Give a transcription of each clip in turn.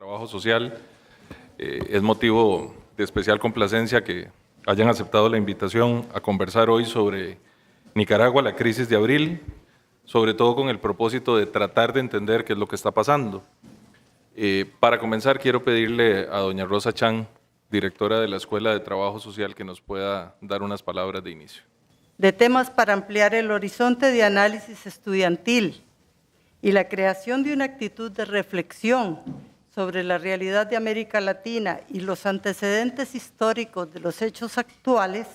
Trabajo Social. Es motivo de especial complacencia que hayan aceptado la invitación a conversar hoy sobre Nicaragua, la crisis de abril, sobre todo con el propósito de tratar de entender qué es lo que está pasando. Para comenzar, quiero pedirle a doña Rosa Chan, directora de la Escuela de Trabajo Social, que nos pueda dar unas palabras de inicio. De temas para ampliar el horizonte de análisis estudiantil y la creación de una actitud de reflexión sobre la realidad de América Latina y los antecedentes históricos de los hechos actuales,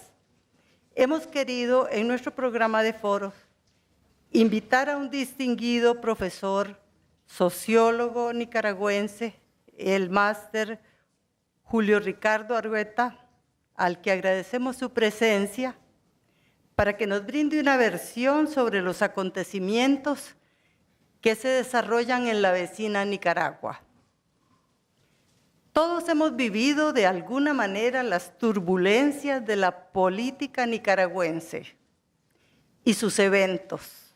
hemos querido en nuestro programa de foros invitar a un distinguido profesor, sociólogo nicaragüense, el máster Julio Ricardo Argueta, al que agradecemos su presencia, para que nos brinde una versión sobre los acontecimientos que se desarrollan en la vecina Nicaragua. Todos hemos vivido de alguna manera las turbulencias de la política nicaragüense y sus eventos.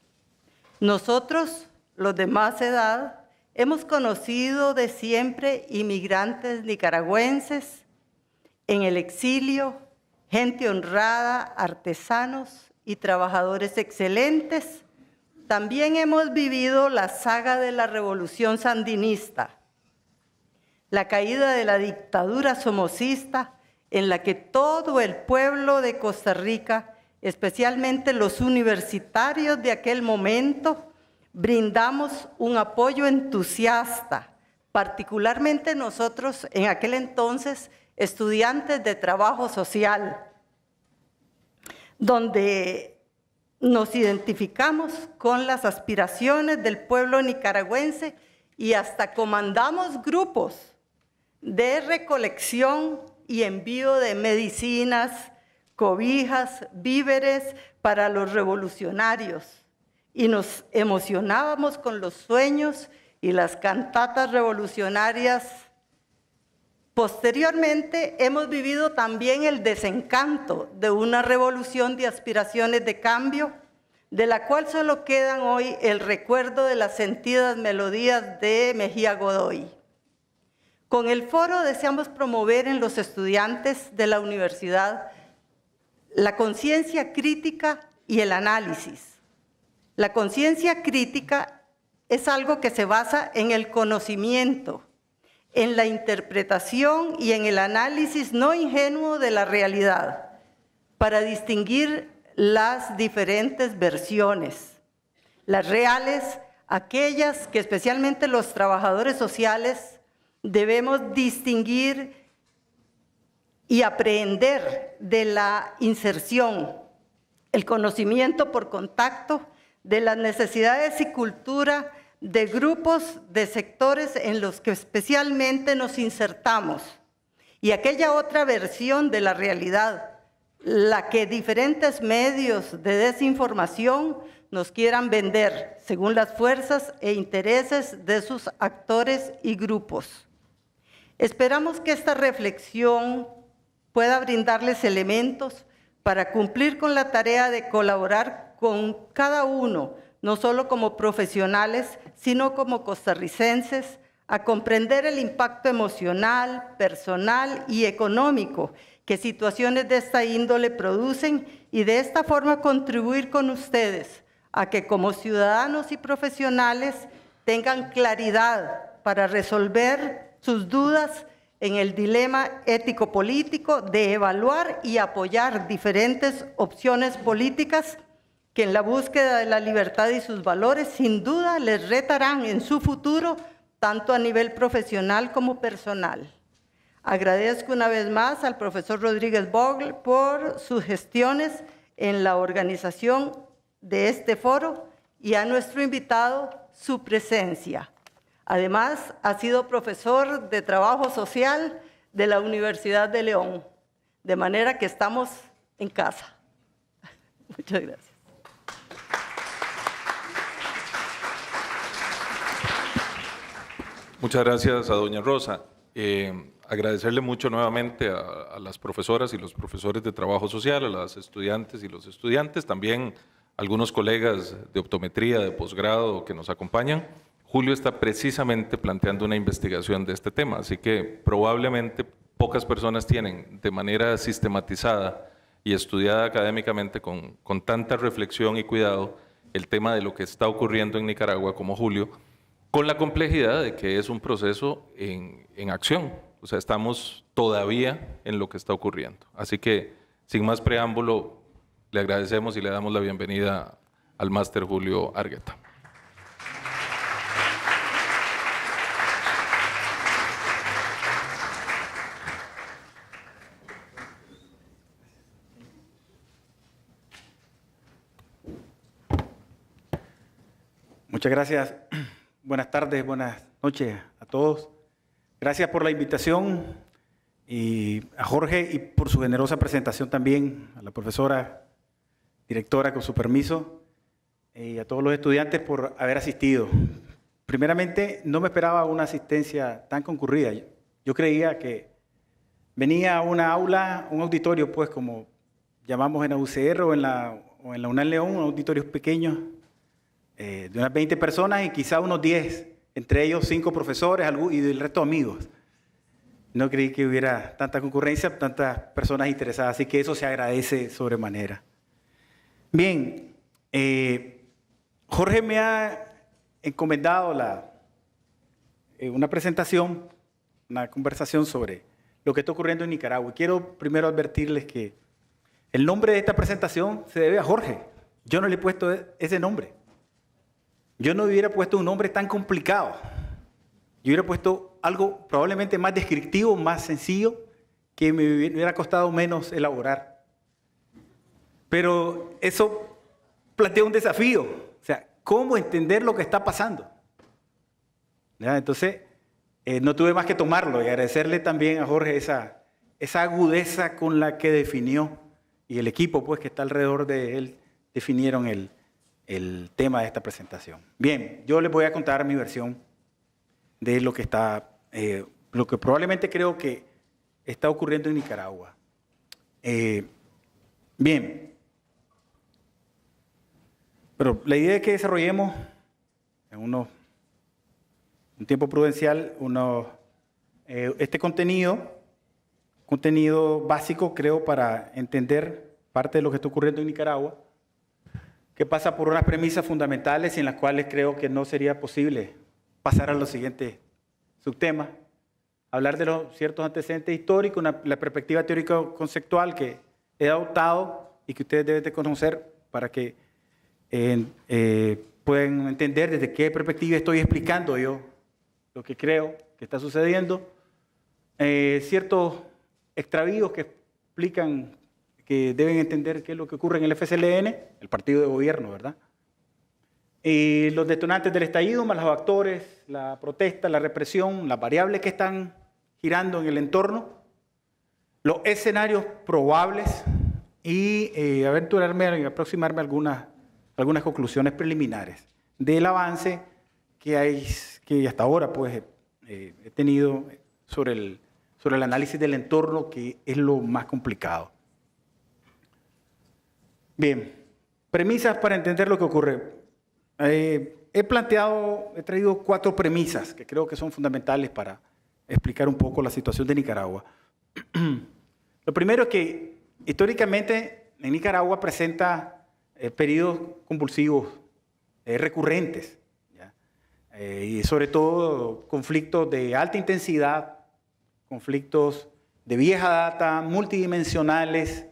Nosotros, los de más edad, hemos conocido de siempre inmigrantes nicaragüenses en el exilio, gente honrada, artesanos y trabajadores excelentes. También hemos vivido la saga de la revolución sandinista, la caída de la dictadura somocista, en la que todo el pueblo de Costa Rica, especialmente los universitarios de aquel momento, brindamos un apoyo entusiasta, particularmente nosotros en aquel entonces, estudiantes de trabajo social, donde nos identificamos con las aspiraciones del pueblo nicaragüense y hasta comandamos grupos de recolección y envío de medicinas, cobijas, víveres para los revolucionarios. Y nos emocionábamos con los sueños y las cantatas revolucionarias. Posteriormente hemos vivido también el desencanto de una revolución de aspiraciones de cambio, de la cual solo quedan hoy el recuerdo de las sentidas melodías de Mejía Godoy. Con el foro deseamos promover en los estudiantes de la universidad la conciencia crítica y el análisis. La conciencia crítica es algo que se basa en el conocimiento, en la interpretación y en el análisis no ingenuo de la realidad, para distinguir las diferentes versiones, las reales, aquellas que especialmente los trabajadores sociales debemos distinguir y aprender de la inserción, el conocimiento por contacto, de las necesidades y cultura de grupos, de sectores en los que especialmente nos insertamos, y aquella otra versión de la realidad, la que diferentes medios de desinformación nos quieran vender, según las fuerzas e intereses de sus actores y grupos. Esperamos que esta reflexión pueda brindarles elementos para cumplir con la tarea de colaborar con cada uno, no solo como profesionales, sino como costarricenses, a comprender el impacto emocional, personal y económico que situaciones de esta índole producen y de esta forma contribuir con ustedes a que como ciudadanos y profesionales tengan claridad para resolver sus dudas en el dilema ético-político de evaluar y apoyar diferentes opciones políticas que en la búsqueda de la libertad y sus valores sin duda les retarán en su futuro, tanto a nivel profesional como personal. Agradezco una vez más al profesor Rodríguez Bogle por sus gestiones en la organización de este foro y a nuestro invitado su presencia. Además, ha sido profesor de Trabajo Social de la Universidad de León, de manera que estamos en casa. Muchas gracias. Muchas gracias a doña Rosa. Agradecerle mucho nuevamente a las profesoras y los profesores de Trabajo Social, a las estudiantes y los estudiantes, también algunos colegas de optometría, de posgrado que nos acompañan. Julio está precisamente planteando una investigación de este tema, así que probablemente pocas personas tienen de manera sistematizada y estudiada académicamente con tanta reflexión y cuidado el tema de lo que está ocurriendo en Nicaragua como Julio, con la complejidad de que es un proceso en acción. O sea, estamos todavía en lo que está ocurriendo. Así que, sin más preámbulo, le agradecemos y le damos la bienvenida al máster Julio Argueta. Muchas gracias. Buenas tardes, buenas noches a todos. Gracias por la invitación y a Jorge y por su generosa presentación también, a la profesora directora con su permiso y a todos los estudiantes por haber asistido. Primeramente, no me esperaba una asistencia tan concurrida. Yo creía que venía a una aula, un auditorio, pues como llamamos en la UCR o en la UNAM León, un auditorio pequeño, de unas 20 personas y quizá unos 10, entre ellos 5 profesores y el resto amigos. No creí que hubiera tanta concurrencia, tantas personas interesadas, así que eso se agradece sobremanera. Bien, Jorge me ha encomendado una presentación, una conversación sobre lo que está ocurriendo en Nicaragua. Quiero primero advertirles que el nombre de esta presentación se debe a Jorge. Yo no le he puesto ese nombre. Yo no hubiera puesto un nombre tan complicado. Yo hubiera puesto algo probablemente más descriptivo, más sencillo, que me hubiera costado menos elaborar. Pero eso plantea un desafío. O sea, ¿cómo entender lo que está pasando? ¿Ya? Entonces, no tuve más que tomarlo y agradecerle también a Jorge esa agudeza con la que definió, y el equipo pues, que está alrededor de él definieron el tema de esta presentación. Bien, yo les voy a contar mi versión de lo que probablemente creo que está ocurriendo en Nicaragua. Bien, pero la idea es que desarrollemos en un tiempo prudencial este contenido básico, creo, para entender parte de lo que está ocurriendo en Nicaragua, que pasa por unas premisas fundamentales en las cuales creo que no sería posible pasar a los siguientes subtemas, hablar de los ciertos antecedentes históricos, la perspectiva teórico-conceptual que he adoptado y que ustedes deben de conocer para que puedan entender desde qué perspectiva estoy explicando yo lo que creo que está sucediendo, ciertos extravíos que explican que deben entender qué es lo que ocurre en el FCLN, el partido de gobierno, ¿verdad? Y los detonantes del estallido, más los actores, la protesta, la represión, las variables que están girando en el entorno, los escenarios probables y aventurarme y aproximarme a algunas conclusiones preliminares del avance que hasta ahora pues, he tenido sobre el análisis del entorno, que es lo más complicado. Bien, premisas para entender lo que ocurre. He traído 4 premisas que creo que son fundamentales para explicar un poco la situación de Nicaragua. Lo primero es que históricamente en Nicaragua presenta periodos convulsivos recurrentes, ¿ya? Y sobre todo conflictos de alta intensidad, conflictos de vieja data, multidimensionales,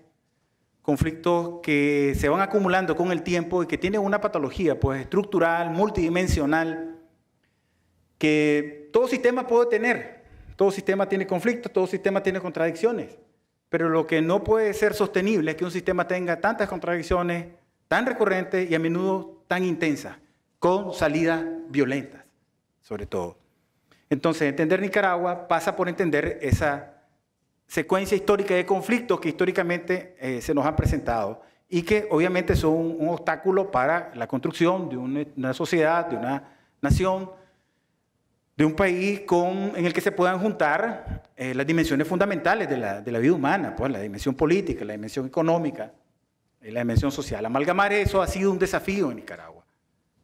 conflictos que se van acumulando con el tiempo y que tienen una patología pues, estructural, multidimensional, que todo sistema puede tener. Todo sistema tiene conflictos, todo sistema tiene contradicciones. Pero lo que no puede ser sostenible es que un sistema tenga tantas contradicciones, tan recurrentes y a menudo tan intensas, con salidas violentas, sobre todo. Entonces, entender Nicaragua pasa por entender esa secuencia histórica de conflictos que históricamente se nos han presentado y que obviamente son un obstáculo para la construcción de una sociedad, de una nación, de un país en el que se puedan juntar las dimensiones fundamentales de la vida humana, pues, la dimensión política, la dimensión económica, la dimensión social. Amalgamar eso ha sido un desafío en Nicaragua.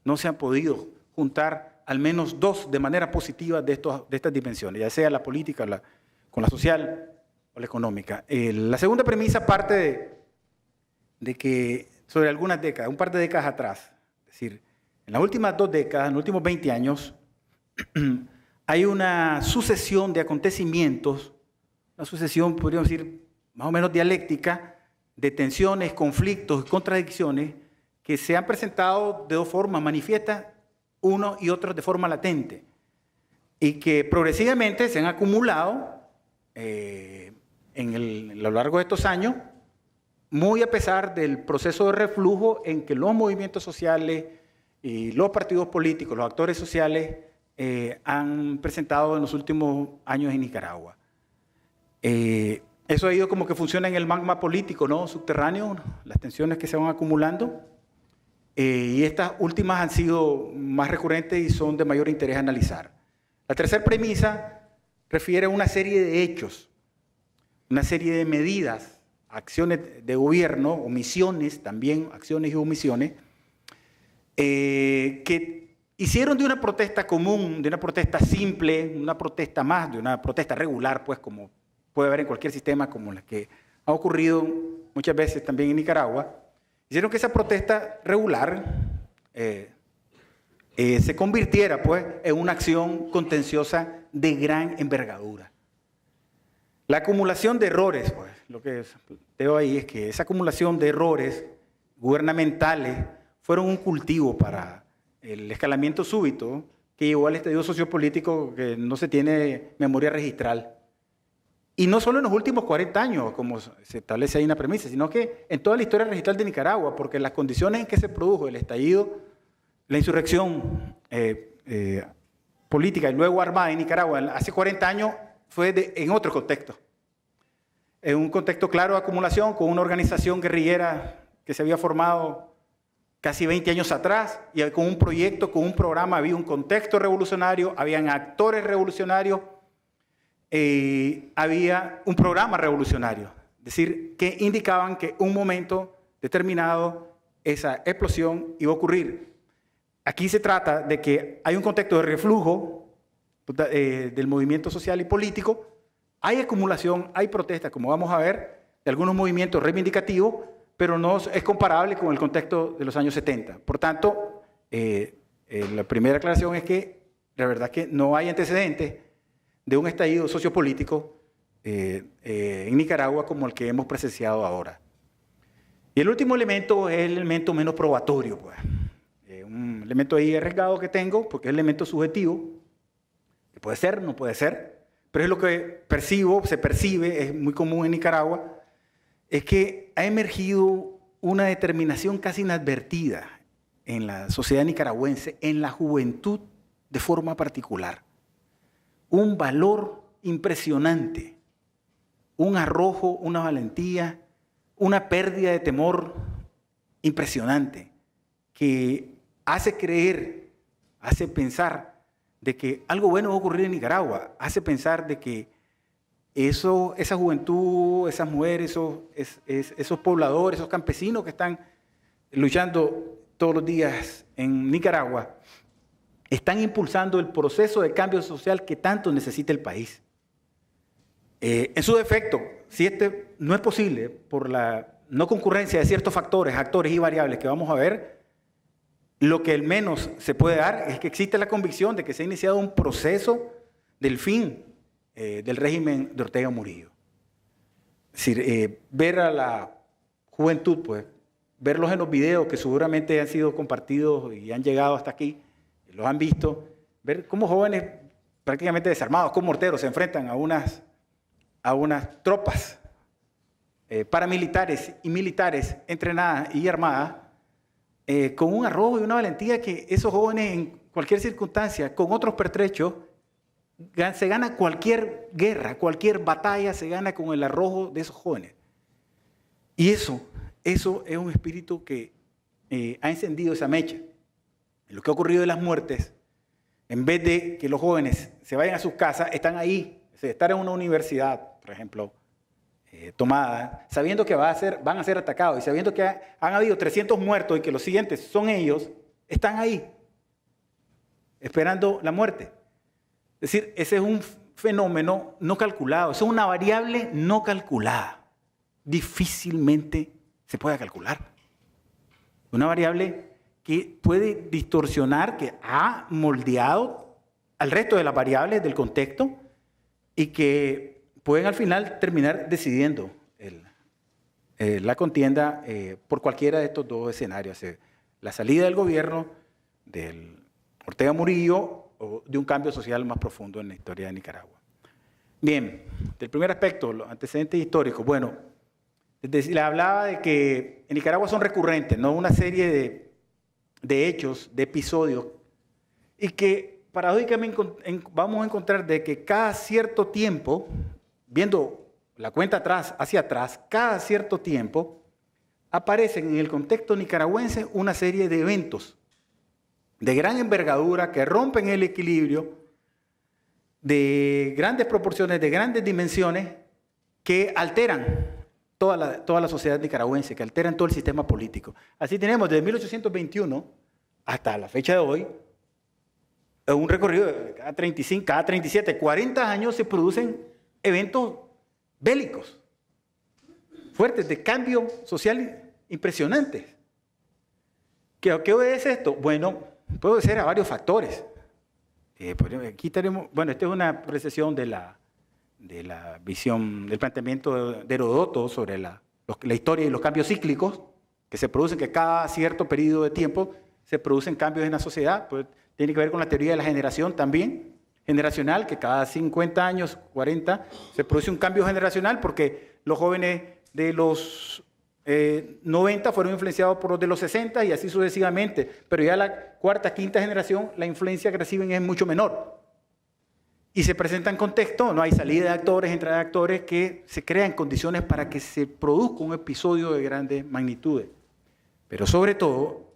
No se han podido juntar al menos dos de manera positiva de estas dimensiones, ya sea la política, con la social o la económica. La segunda premisa parte de que sobre algunas décadas, un par de décadas atrás, es decir, en las últimas 2 décadas, en los últimos 20 años, hay una sucesión de acontecimientos, una sucesión, podríamos decir, más o menos dialéctica, de tensiones, conflictos y contradicciones que se han presentado de 2 formas manifiestas, uno y otro de forma latente, y que progresivamente se han acumulado a lo largo de estos años, muy a pesar del proceso de reflujo en que los movimientos sociales y los partidos políticos, los actores sociales, han presentado en los últimos años en Nicaragua. Eso ha ido como que funciona en el magma político, ¿no? Subterráneo, las tensiones que se van acumulando. Y estas últimas han sido más recurrentes y son de mayor interés analizar. La tercera premisa refiere a una serie de hechos, una serie de medidas, acciones de gobierno, omisiones también, acciones y omisiones, que hicieron de una protesta común, de una protesta simple, una protesta más, de una protesta regular, pues como puede haber en cualquier sistema como la que ha ocurrido muchas veces también en Nicaragua, hicieron que esa protesta regular se convirtiera pues, en una acción contenciosa de gran envergadura. La acumulación de errores, pues, lo que veo ahí es que esa acumulación de errores gubernamentales fueron un cultivo para el escalamiento súbito que llevó al estallido sociopolítico que no se tiene memoria registral. Y no solo en los últimos 40 años, como se establece ahí en la premisa, sino que en toda la historia registral de Nicaragua, porque las condiciones en que se produjo el estallido, la insurrección política y luego armada en Nicaragua hace 40 años fue en otro contexto. En un contexto claro de acumulación con una organización guerrillera que se había formado casi 20 años atrás y con un proyecto, con un programa, había un contexto revolucionario, habían actores revolucionarios, había un programa revolucionario, es decir, que indicaban que un momento determinado esa explosión iba a ocurrir. Aquí se trata de que hay un contexto de reflujo del movimiento social y político, hay acumulación, hay protestas, como vamos a ver, de algunos movimientos reivindicativos, pero no es comparable con el contexto de los años 70. Por tanto, la primera aclaración es que la verdad es que no hay antecedentes de un estallido sociopolítico en Nicaragua como el que hemos presenciado ahora. Y el último elemento es el elemento menos probatorio, pues. Un elemento ahí arriesgado que tengo, porque es el elemento subjetivo, que puede ser, no puede ser, pero es lo que percibo, se percibe, es muy común en Nicaragua, es que ha emergido una determinación casi inadvertida en la sociedad nicaragüense, en la juventud de forma particular. Un valor impresionante, un arrojo, una valentía, una pérdida de temor impresionante, que hace creer, hace pensar de que algo bueno va a ocurrir en Nicaragua, hace pensar de que esa juventud, esas mujeres, esos pobladores, esos campesinos que están luchando todos los días en Nicaragua, están impulsando el proceso de cambio social que tanto necesita el país. En su defecto, si este no es posible por la no concurrencia de ciertos factores, actores y variables que vamos a ver, lo que al menos se puede dar es que existe la convicción de que se ha iniciado un proceso del fin del régimen de Ortega Murillo. Es decir, ver a la juventud, pues, verlos en los videos que seguramente han sido compartidos y han llegado hasta aquí, los han visto, ver cómo jóvenes prácticamente desarmados con morteros se enfrentan a unas tropas paramilitares y militares entrenadas y armadas, con un arrojo y una valentía que esos jóvenes en cualquier circunstancia, con otros pertrechos, se gana cualquier guerra, cualquier batalla se gana con el arrojo de esos jóvenes. Y eso es un espíritu que ha encendido esa mecha. Lo que ha ocurrido de las muertes, en vez de que los jóvenes se vayan a sus casas, están ahí, estar en una universidad, por ejemplo, tomada, sabiendo que van a ser atacados y sabiendo que han habido 300 muertos y que los siguientes son ellos, están ahí. esperando la muerte. Es decir, ese es un fenómeno no calculado, es una variable no calculada. Difícilmente se puede calcular. Una variable que puede distorsionar, que ha moldeado al resto de las variables del contexto y que pueden al final terminar decidiendo la contienda por cualquiera de estos dos escenarios. La salida del gobierno del Ortega Murillo o de un cambio social más profundo en la historia de Nicaragua. Bien, del primer aspecto, los antecedentes históricos. Bueno, le hablaba de que en Nicaragua son recurrentes, ¿no? Una serie de hechos, de episodios, y que paradójicamente vamos a encontrar de que cada cierto tiempo, viendo la cuenta atrás, hacia atrás, cada cierto tiempo, aparecen en el contexto nicaragüense una serie de eventos de gran envergadura que rompen el equilibrio, de grandes proporciones, de grandes dimensiones, que alteran toda la sociedad nicaragüense, que alteran todo el sistema político. Así tenemos desde 1821 hasta la fecha de hoy, un recorrido de cada 35, cada 37, 40 años se producen eventos bélicos, fuertes, de cambio social impresionantes. ¿Qué obedece esto? Bueno, puede obedecer a varios factores. Aquí tenemos, bueno, esta es una precesión de la visión, del planteamiento de Heródoto sobre la historia y los cambios cíclicos que se producen, que cada cierto periodo de tiempo se producen cambios en la sociedad. Pues, tiene que ver con la teoría de la generación también, generacional, que cada 50 años, 40, se produce un cambio generacional porque los jóvenes de los 90 fueron influenciados por los de los 60 y así sucesivamente, pero ya la cuarta, quinta generación, la influencia que reciben es mucho menor. Y se presenta en contexto, no hay salida de actores, entrada de actores, que se crean condiciones para que se produzca un episodio de grandes magnitudes. Pero sobre todo,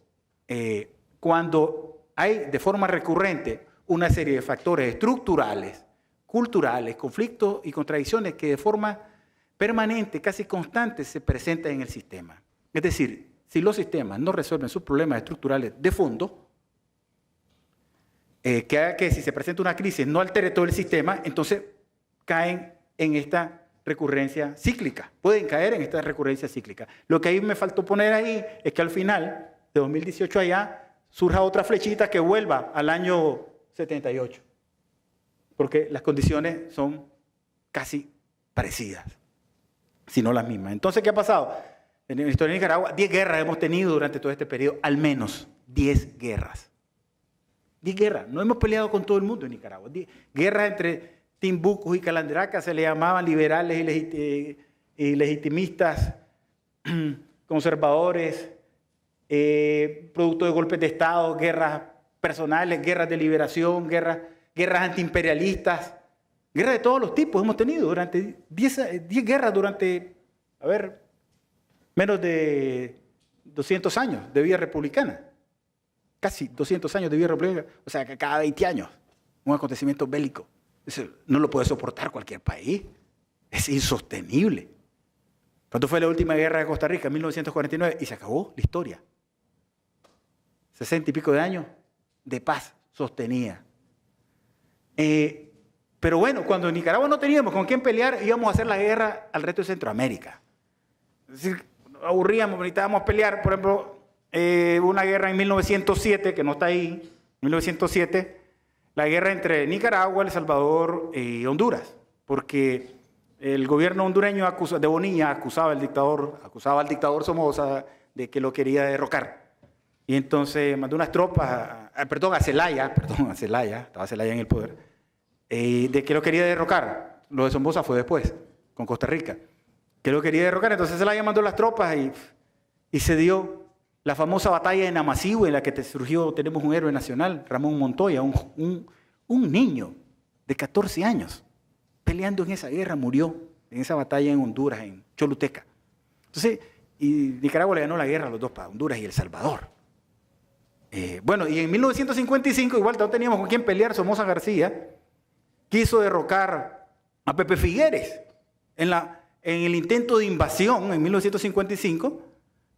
cuando hay de forma recurrente una serie de factores estructurales, culturales, conflictos y contradicciones que de forma permanente, casi constante, se presentan en el sistema. Es decir, si los sistemas no resuelven sus problemas estructurales de fondo, que haga que si se presenta una crisis no altere todo el sistema, entonces caen en esta recurrencia cíclica. Pueden caer en esta recurrencia cíclica. Lo que ahí me faltó poner ahí es que al final de 2018 allá surja otra flechita que vuelva al año 78, porque las condiciones son casi parecidas, si no las mismas. Entonces, ¿qué ha pasado? En la historia de Nicaragua, 10 guerras hemos tenido durante todo este periodo, al menos 10 guerras. 10 guerras, no hemos peleado con todo el mundo en Nicaragua. Guerras entre timbucos y calandracas, se le llamaban liberales y legitimistas, conservadores, producto de golpes de Estado, guerras personales, guerras de liberación, guerras antiimperialistas, guerras de todos los tipos hemos tenido durante 10 guerras durante, menos de 200 años de vida republicana. Casi 200 años de vida republicana, o sea, que cada 20 años, un acontecimiento bélico. Eso no lo puede soportar cualquier país, es insostenible. ¿Cuándo fue la última guerra de Costa Rica? En 1949, y se acabó la historia. 60 y pico de años de paz sostenida. Pero bueno, cuando en Nicaragua no teníamos con quién pelear, íbamos a hacer la guerra al resto de Centroamérica. Es decir, aburríamos, necesitábamos pelear, por ejemplo, una guerra en 1907, que no está ahí, 1907, la guerra entre Nicaragua, El Salvador y Honduras, porque el gobierno hondureño de Bonilla acusaba al dictador Somoza de que lo quería derrocar. Y entonces mandó unas tropas, a Zelaya, estaba Zelaya en el poder, de que lo quería derrocar. Lo de Somoza fue después, con Costa Rica, que lo quería derrocar. Entonces Zelaya mandó las tropas y se dio la famosa batalla de Namasihue, en la que tenemos un héroe nacional, Ramón Montoya, un niño de 14 años, peleando en esa guerra, murió en esa batalla en Honduras, en Choluteca. Entonces, y Nicaragua le ganó la guerra a los dos, para Honduras y El Salvador. Bueno, y en 1955, igual no teníamos con quién pelear, Somoza García quiso derrocar a Pepe Figueres en el intento de invasión en 1955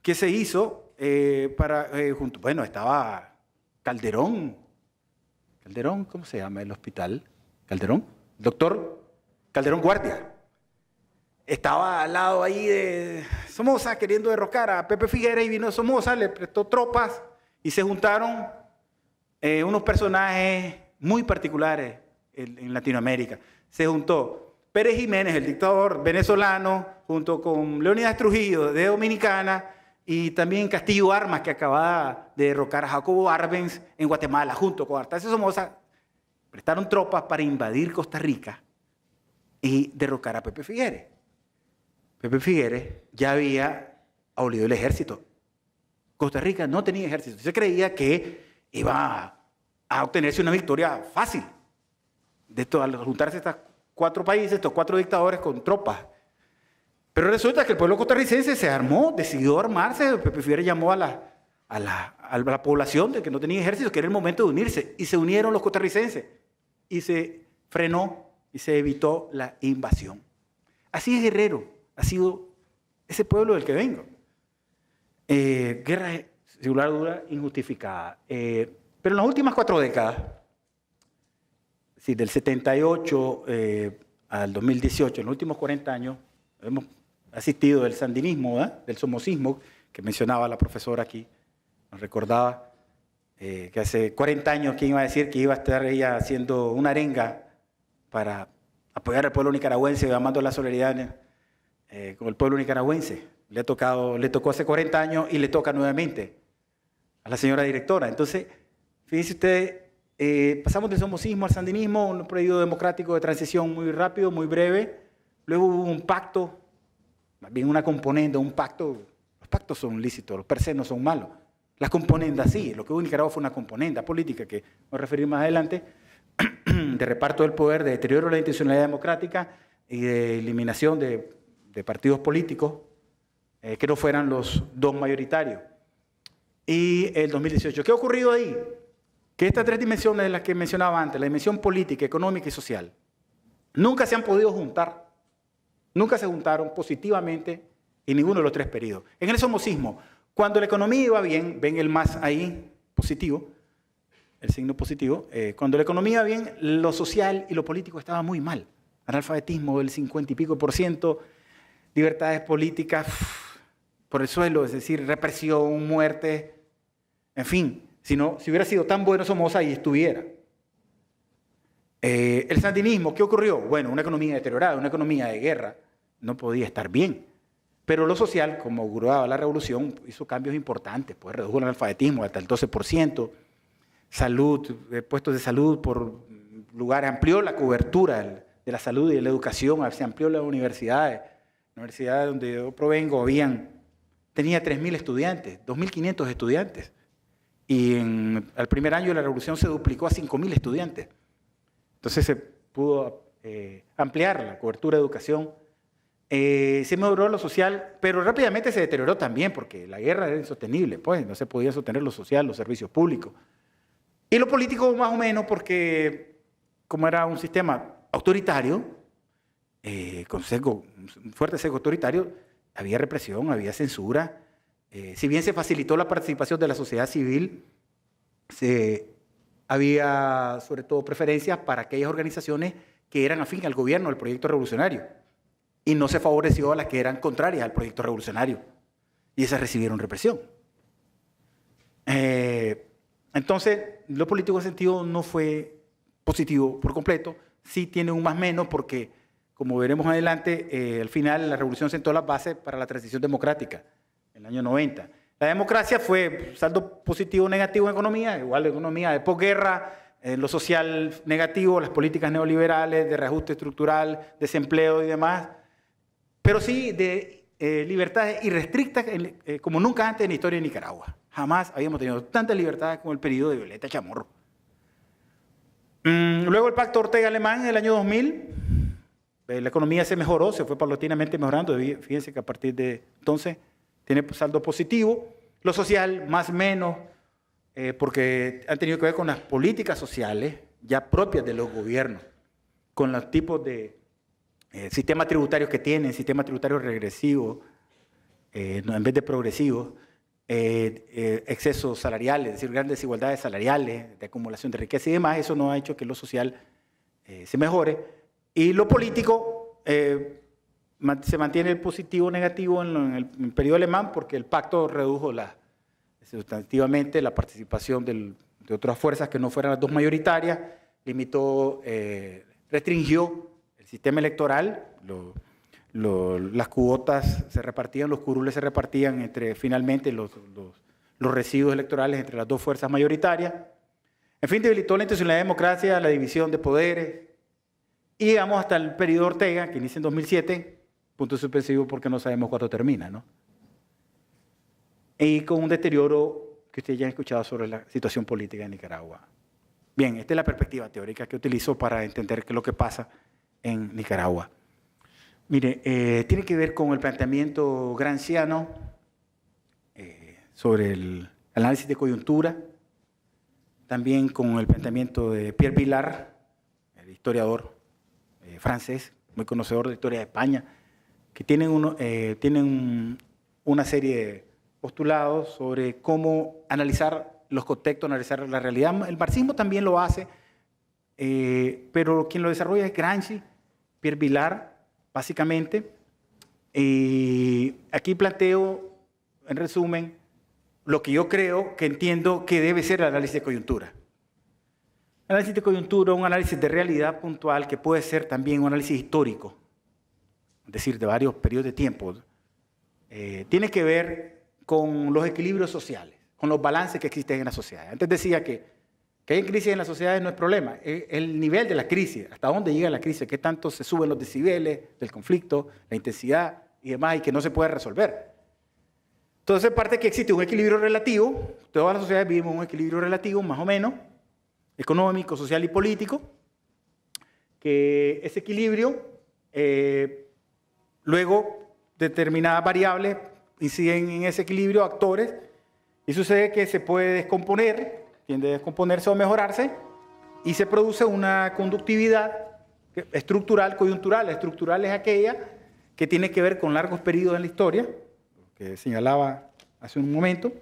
que se hizo estaba Calderón Calderón, ¿cómo se llama el hospital? Calderón, doctor Calderón Guardia. Estaba al lado ahí de Somoza queriendo derrocar a Pepe Figueres y vino Somoza, le prestó tropas y se juntaron unos personajes muy particulares en Latinoamérica. Se juntó Pérez Jiménez, el dictador venezolano, junto con Leónidas Trujillo de Dominicana y también Castillo Armas, que acababa de derrocar a Jacobo Arbenz en Guatemala, junto con Artacio Somoza, prestaron tropas para invadir Costa Rica y derrocar a Pepe Figueres. Pepe Figueres ya había abolido el ejército. Costa Rica no tenía ejército. Se creía que iba a obtenerse una victoria fácil. De esto, al juntarse estos 4 países, estos 4 dictadores con tropas. Pero resulta que el pueblo costarricense se armó, decidió armarse. Pepe Figueres llamó a la población de que no tenía ejército, que era el momento de unirse. Y se unieron los costarricenses. Y se frenó y se evitó la invasión. Así es Guerrero. Ha sido ese pueblo del que vengo. Guerra singular, dura, injustificada. Pero en las últimas 4 décadas, sí, del 78 al 2018, en los últimos 40 años, hemos asistido del sandinismo, del somocismo, que mencionaba la profesora aquí, nos recordaba que hace 40 años, ¿quién iba a decir que iba a estar ella haciendo una arenga para apoyar al pueblo nicaragüense, llamando la solidaridad con el pueblo nicaragüense? Le tocó hace 40 años y le toca nuevamente a la señora directora. Entonces, fíjense ustedes, pasamos del somocismo al sandinismo, un periodo democrático de transición muy rápido, muy breve. Luego hubo un pacto, más bien una componenda, un pacto. Los pactos son lícitos, los per se no son malos. Las componendas sí, lo que hubo en Nicaragua fue una componenda política que voy a referir más adelante, de reparto del poder, de deterioro de la institucionalidad democrática y de eliminación de partidos políticos que no fueran los 2 mayoritarios. Y el 2018, ¿qué ha ocurrido ahí? Que estas 3 dimensiones de las que mencionaba antes, la dimensión política, económica y social, nunca se han podido juntar, nunca se juntaron positivamente en ninguno de los 3 periodos. En el somocismo, cuando la economía iba bien, ven el más ahí, positivo, el signo positivo, cuando la economía iba bien, lo social y lo político estaba muy mal. Analfabetismo del 50 y pico %, libertades políticas por el suelo, es decir, represión, muerte, en fin, si hubiera sido tan bueno Somoza, ahí estuviera. El sandinismo, ¿qué ocurrió? Bueno, una economía deteriorada, una economía de guerra, no podía estar bien. Pero lo social, como auguraba la revolución, hizo cambios importantes, pues redujo el analfabetismo hasta el 12%, salud, puestos de salud por lugares, amplió la cobertura de la salud y de la educación, se amplió las universidades. La universidad donde yo provengo tenía 3.000 estudiantes, 2.500 estudiantes. Y al primer año de la revolución se duplicó a 5.000 estudiantes. Entonces se pudo ampliar la cobertura de educación. Se mejoró lo social, pero rápidamente se deterioró también porque la guerra era insostenible, pues no se podía sostener lo social, los servicios públicos. Y lo político más o menos porque como era un sistema autoritario, con un fuerte sesgo autoritario, había represión, había censura. Si bien se facilitó la participación de la sociedad civil, había sobre todo preferencias para aquellas organizaciones que eran afín al gobierno, al proyecto revolucionario, y no se favoreció a las que eran contrarias al proyecto revolucionario, y esas recibieron represión. Entonces, lo político en sentido no fue positivo por completo, sí tiene un más menos porque, como veremos adelante, al final la revolución sentó las bases para la transición democrática, en el año 90. La democracia fue saldo positivo o negativo en economía, igual economía de posguerra, lo social negativo, las políticas neoliberales de reajuste estructural, desempleo y demás, pero sí de libertades irrestrictas como nunca antes en la historia de Nicaragua. Jamás habíamos tenido tantas libertades como el periodo de Violeta Chamorro. Luego el Pacto Ortega-Alemán en el año 2000, la economía se mejoró, se fue paulatinamente mejorando, fíjense que a partir de entonces tiene saldo positivo, lo social más o menos, porque han tenido que ver con las políticas sociales ya propias de los gobiernos, con los tipos de sistemas tributarios que tienen, sistemas tributarios regresivos, en vez de progresivos, excesos salariales, es decir, grandes desigualdades salariales, de acumulación de riqueza y demás. Eso no ha hecho que lo social se mejore. Y lo político se mantiene el positivo negativo en el periodo alemán, porque el pacto redujo sustantivamente la participación de otras fuerzas que no fueran las dos mayoritarias, limitó, restringió el sistema electoral, las cuotas se repartían, los curules se repartían entre, finalmente, los residuos electorales entre las dos fuerzas mayoritarias. En fin, debilitó la institucionalidad de la democracia, la división de poderes, y llegamos hasta el periodo Ortega, que inicia en 2007, punto suspensivo porque no sabemos cuándo termina, ¿no? Y con un deterioro que ustedes ya han escuchado sobre la situación política en Nicaragua. Bien, esta es la perspectiva teórica que utilizo para entender qué es lo que pasa en Nicaragua. Mire, tiene que ver con el planteamiento gramsciano sobre el análisis de coyuntura, también con el planteamiento de Pierre Vilar, el historiador francés, muy conocedor de la historia de España, que tienen una serie de postulados sobre cómo analizar los contextos, analizar la realidad. El marxismo también lo hace, pero quien lo desarrolla es Gramsci, Pierre Vilar, básicamente. Aquí planteo, en resumen, lo que yo creo que entiendo que debe ser el análisis de coyuntura. El análisis de coyuntura, un análisis de realidad puntual que puede ser también un análisis histórico, es decir, de varios periodos de tiempo. Tiene que ver con los equilibrios sociales, con los balances que existen en la sociedad. Antes decía que hay crisis en las sociedades no es problema, es el nivel de la crisis, hasta dónde llega la crisis, qué tanto se suben los decibeles del conflicto, la intensidad y demás, y que no se puede resolver. Entonces, parte que existe un equilibrio relativo, todas las sociedades vivimos un equilibrio relativo, más o menos, económico, social y político, que ese equilibrio, luego determinadas variables inciden en ese equilibrio, actores, y sucede que se puede descomponer, tiende a descomponerse o mejorarse, y se produce una conductividad estructural, coyuntural. La estructural es aquella que tiene que ver con largos periodos en la historia, que señalaba hace un momento,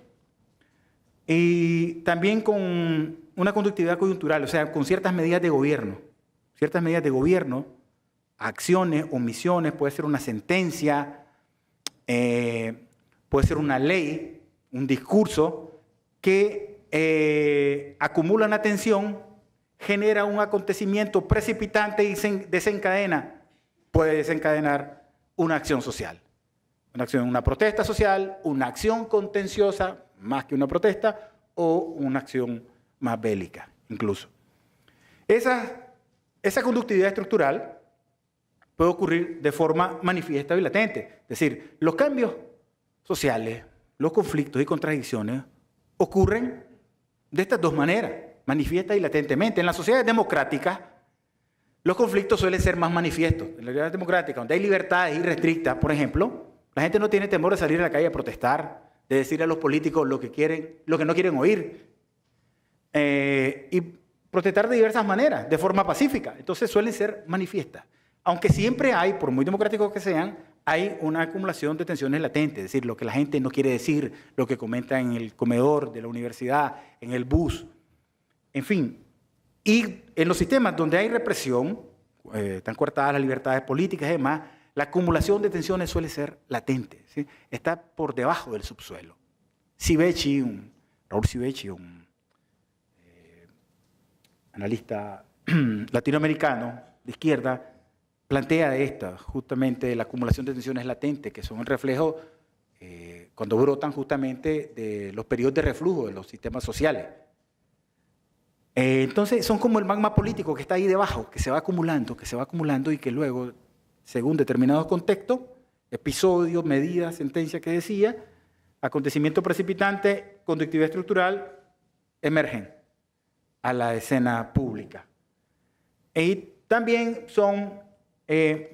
y también con una conductividad coyuntural, o sea, con ciertas medidas de gobierno. Ciertas medidas de gobierno, acciones, omisiones, puede ser una sentencia, puede ser una ley, un discurso que acumulan atención, genera un acontecimiento precipitante y puede desencadenar una acción social. Una protesta social, una acción contenciosa, más que una protesta, o una acción más bélica, incluso. Esa conductividad estructural puede ocurrir de forma manifiesta y latente. Es decir, los cambios sociales, los conflictos y contradicciones ocurren de estas dos maneras, manifiesta y latentemente. En las sociedades democráticas, los conflictos suelen ser más manifiestos. En la sociedad democrática, donde hay libertades irrestrictas, por ejemplo, la gente no tiene temor de salir a la calle a protestar, de decir a los políticos lo que no quieren oír, y protestar de diversas maneras, de forma pacífica. Entonces suelen ser manifiestas. Aunque siempre hay, por muy democráticos que sean, hay una acumulación de tensiones latentes, es decir, lo que la gente no quiere decir, lo que comenta en el comedor de la universidad, en el bus, en fin. Y en los sistemas donde hay represión, están cortadas las libertades políticas y demás, la acumulación de tensiones suele ser latente, ¿sí? Está por debajo del subsuelo. Raúl Sivecci, un analista latinoamericano de izquierda, plantea justamente la acumulación de tensiones latentes, que son el reflejo, cuando brotan justamente de los periodos de reflujo de los sistemas sociales. Entonces son como el magma político que está ahí debajo, que se va acumulando y que luego, según determinados contextos, episodios, medidas, sentencias que decía, acontecimiento precipitante, conductividad estructural, emergen a la escena pública. Y también son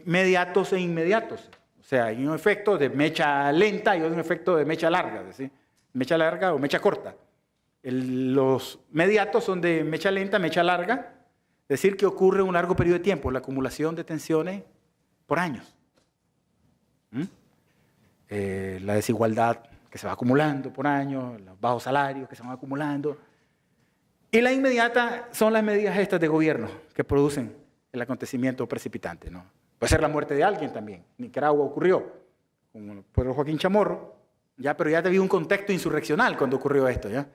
mediatos e inmediatos. O sea, hay un efecto de mecha lenta y un efecto de mecha larga, ¿sí? Mecha larga o mecha corta. Los mediatos son de mecha lenta, mecha larga, es decir, que ocurre un largo periodo de tiempo, la acumulación de tensiones por años. La desigualdad que se va acumulando por años, los bajos salarios que se van acumulando. Y la inmediata son las medidas estas de gobierno que producen el acontecimiento precipitante, ¿no? Puede ser la muerte de alguien también. En Nicaragua ocurrió, con Pedro Joaquín Chamorro, pero ya había un contexto insurreccional cuando ocurrió esto, ¿ya?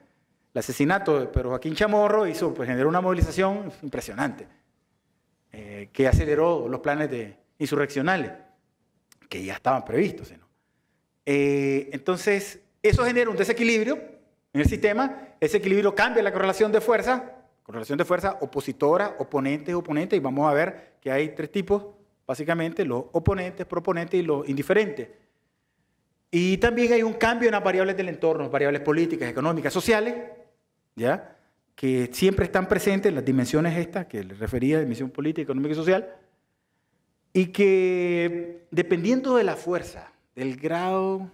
El asesinato de Pedro Joaquín Chamorro generó una movilización impresionante, que aceleró los planes insurreccionales, que ya estaban previstos, ¿no? Entonces, eso genera un desequilibrio en el sistema. Ese equilibrio cambia la correlación de fuerza opositora, oponente, y vamos a ver que hay tres tipos, básicamente, los oponentes, proponentes y los indiferentes. Y también hay un cambio en las variables del entorno, variables políticas, económicas, sociales, ¿ya? Que siempre están presentes en las dimensiones estas que les refería, dimensión política, económica y social, y que dependiendo de la fuerza, del grado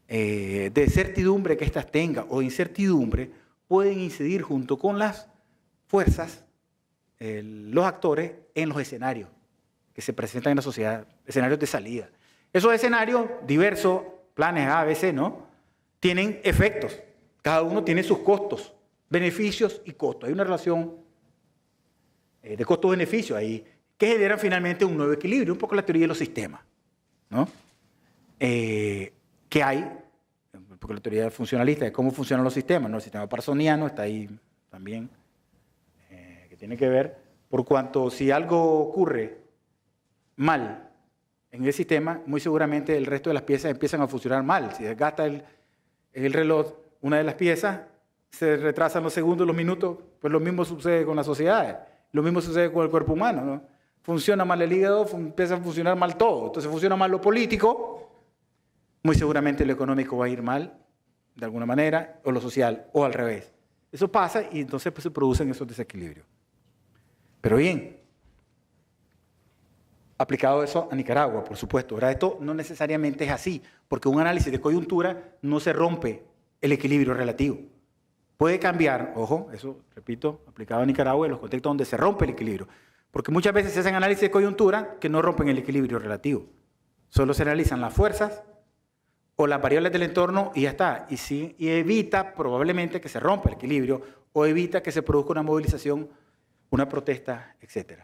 de certidumbre que éstas tengan o incertidumbre, pueden incidir junto con las fuerzas, los actores, en los escenarios que se presentan en la sociedad, escenarios de salida. Esos escenarios diversos, planes A, B, C, ¿no? Tienen efectos. Cada uno tiene sus costos, beneficios y costos. Hay una relación de costo-beneficio ahí que generan finalmente un nuevo equilibrio, un poco la teoría de los sistemas, ¿no? Que hay, porque la teoría funcionalista de cómo funcionan los sistemas, ¿no? El sistema parsoniano está ahí también, que tiene que ver, por cuanto si algo ocurre mal en el sistema, muy seguramente el resto de las piezas empiezan a funcionar mal. Si desgasta el reloj, una de las piezas, se retrasan los segundos, los minutos, pues lo mismo sucede con las sociedades, lo mismo sucede con el cuerpo humano, ¿no? Funciona mal el hígado, empieza a funcionar mal todo. Entonces funciona mal lo político, muy seguramente lo económico va a ir mal, de alguna manera, o lo social, o al revés. Eso pasa y entonces pues, se producen esos desequilibrios. Pero bien, aplicado eso a Nicaragua, por supuesto. Ahora, esto no necesariamente es así, porque un análisis de coyuntura no se rompe el equilibrio relativo. Puede cambiar, ojo, eso, repito, aplicado a Nicaragua en los contextos donde se rompe el equilibrio. Porque muchas veces se hacen análisis de coyuntura que no rompen el equilibrio relativo. Solo se analizan las fuerzas o las variables del entorno y ya está. Y evita probablemente que se rompa el equilibrio o evita que se produzca una movilización, una protesta, etc.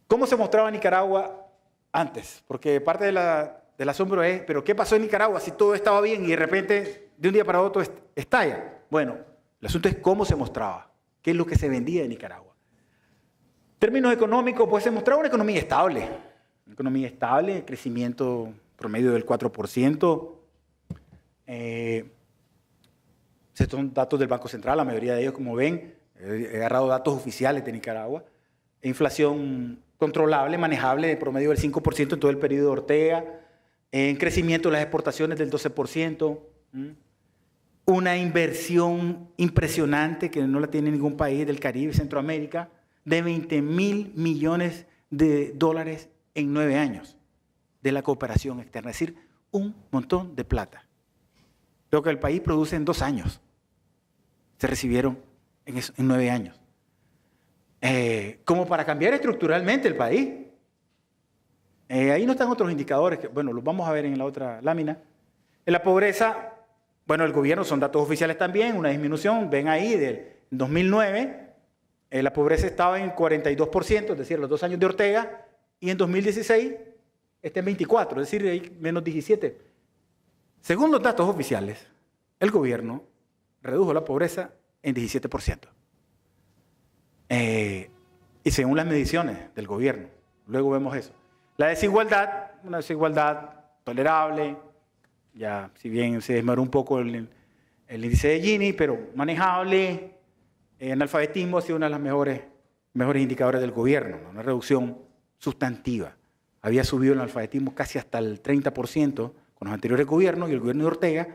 ¿Cómo se mostraba Nicaragua antes? Porque parte del asombro es, ¿pero qué pasó en Nicaragua si todo estaba bien y de repente de un día para otro estalla? Bueno, el asunto es cómo se mostraba, qué es lo que se vendía de Nicaragua. En términos económicos, pues se mostraba una economía estable, crecimiento promedio del 4%. Estos son datos del Banco Central, la mayoría de ellos, como ven, he agarrado datos oficiales de Nicaragua. Inflación controlable, manejable, de promedio del 5% en todo el periodo de Ortega. En crecimiento de las exportaciones del 12%. Una inversión impresionante que no la tiene ningún país del Caribe y Centroamérica, de $20.000 millones en 9 años de la cooperación externa. Es decir, un montón de plata. Lo que el país produce en 2 años. Se recibieron en 9 años. Como para cambiar estructuralmente el país. Ahí no están otros indicadores, que, bueno, los vamos a ver en la otra lámina. En la pobreza, bueno, el gobierno, son datos oficiales también, una disminución, ven ahí, del 2009, la pobreza estaba en 42%, es decir, los 2 años de Ortega, y en 2016 está en 24%, es decir, hay menos 17%. Según los datos oficiales, el gobierno redujo la pobreza en 17%. Y según las mediciones del gobierno, luego vemos eso. La desigualdad, una desigualdad tolerable, ya si bien se desmaró un poco el índice de Gini, pero manejable. Analfabetismo ha sido uno de los mejores indicadores del gobierno, ¿no? Una reducción sustantiva. Había subido el analfabetismo casi hasta el 30% con los anteriores gobiernos y el gobierno de Ortega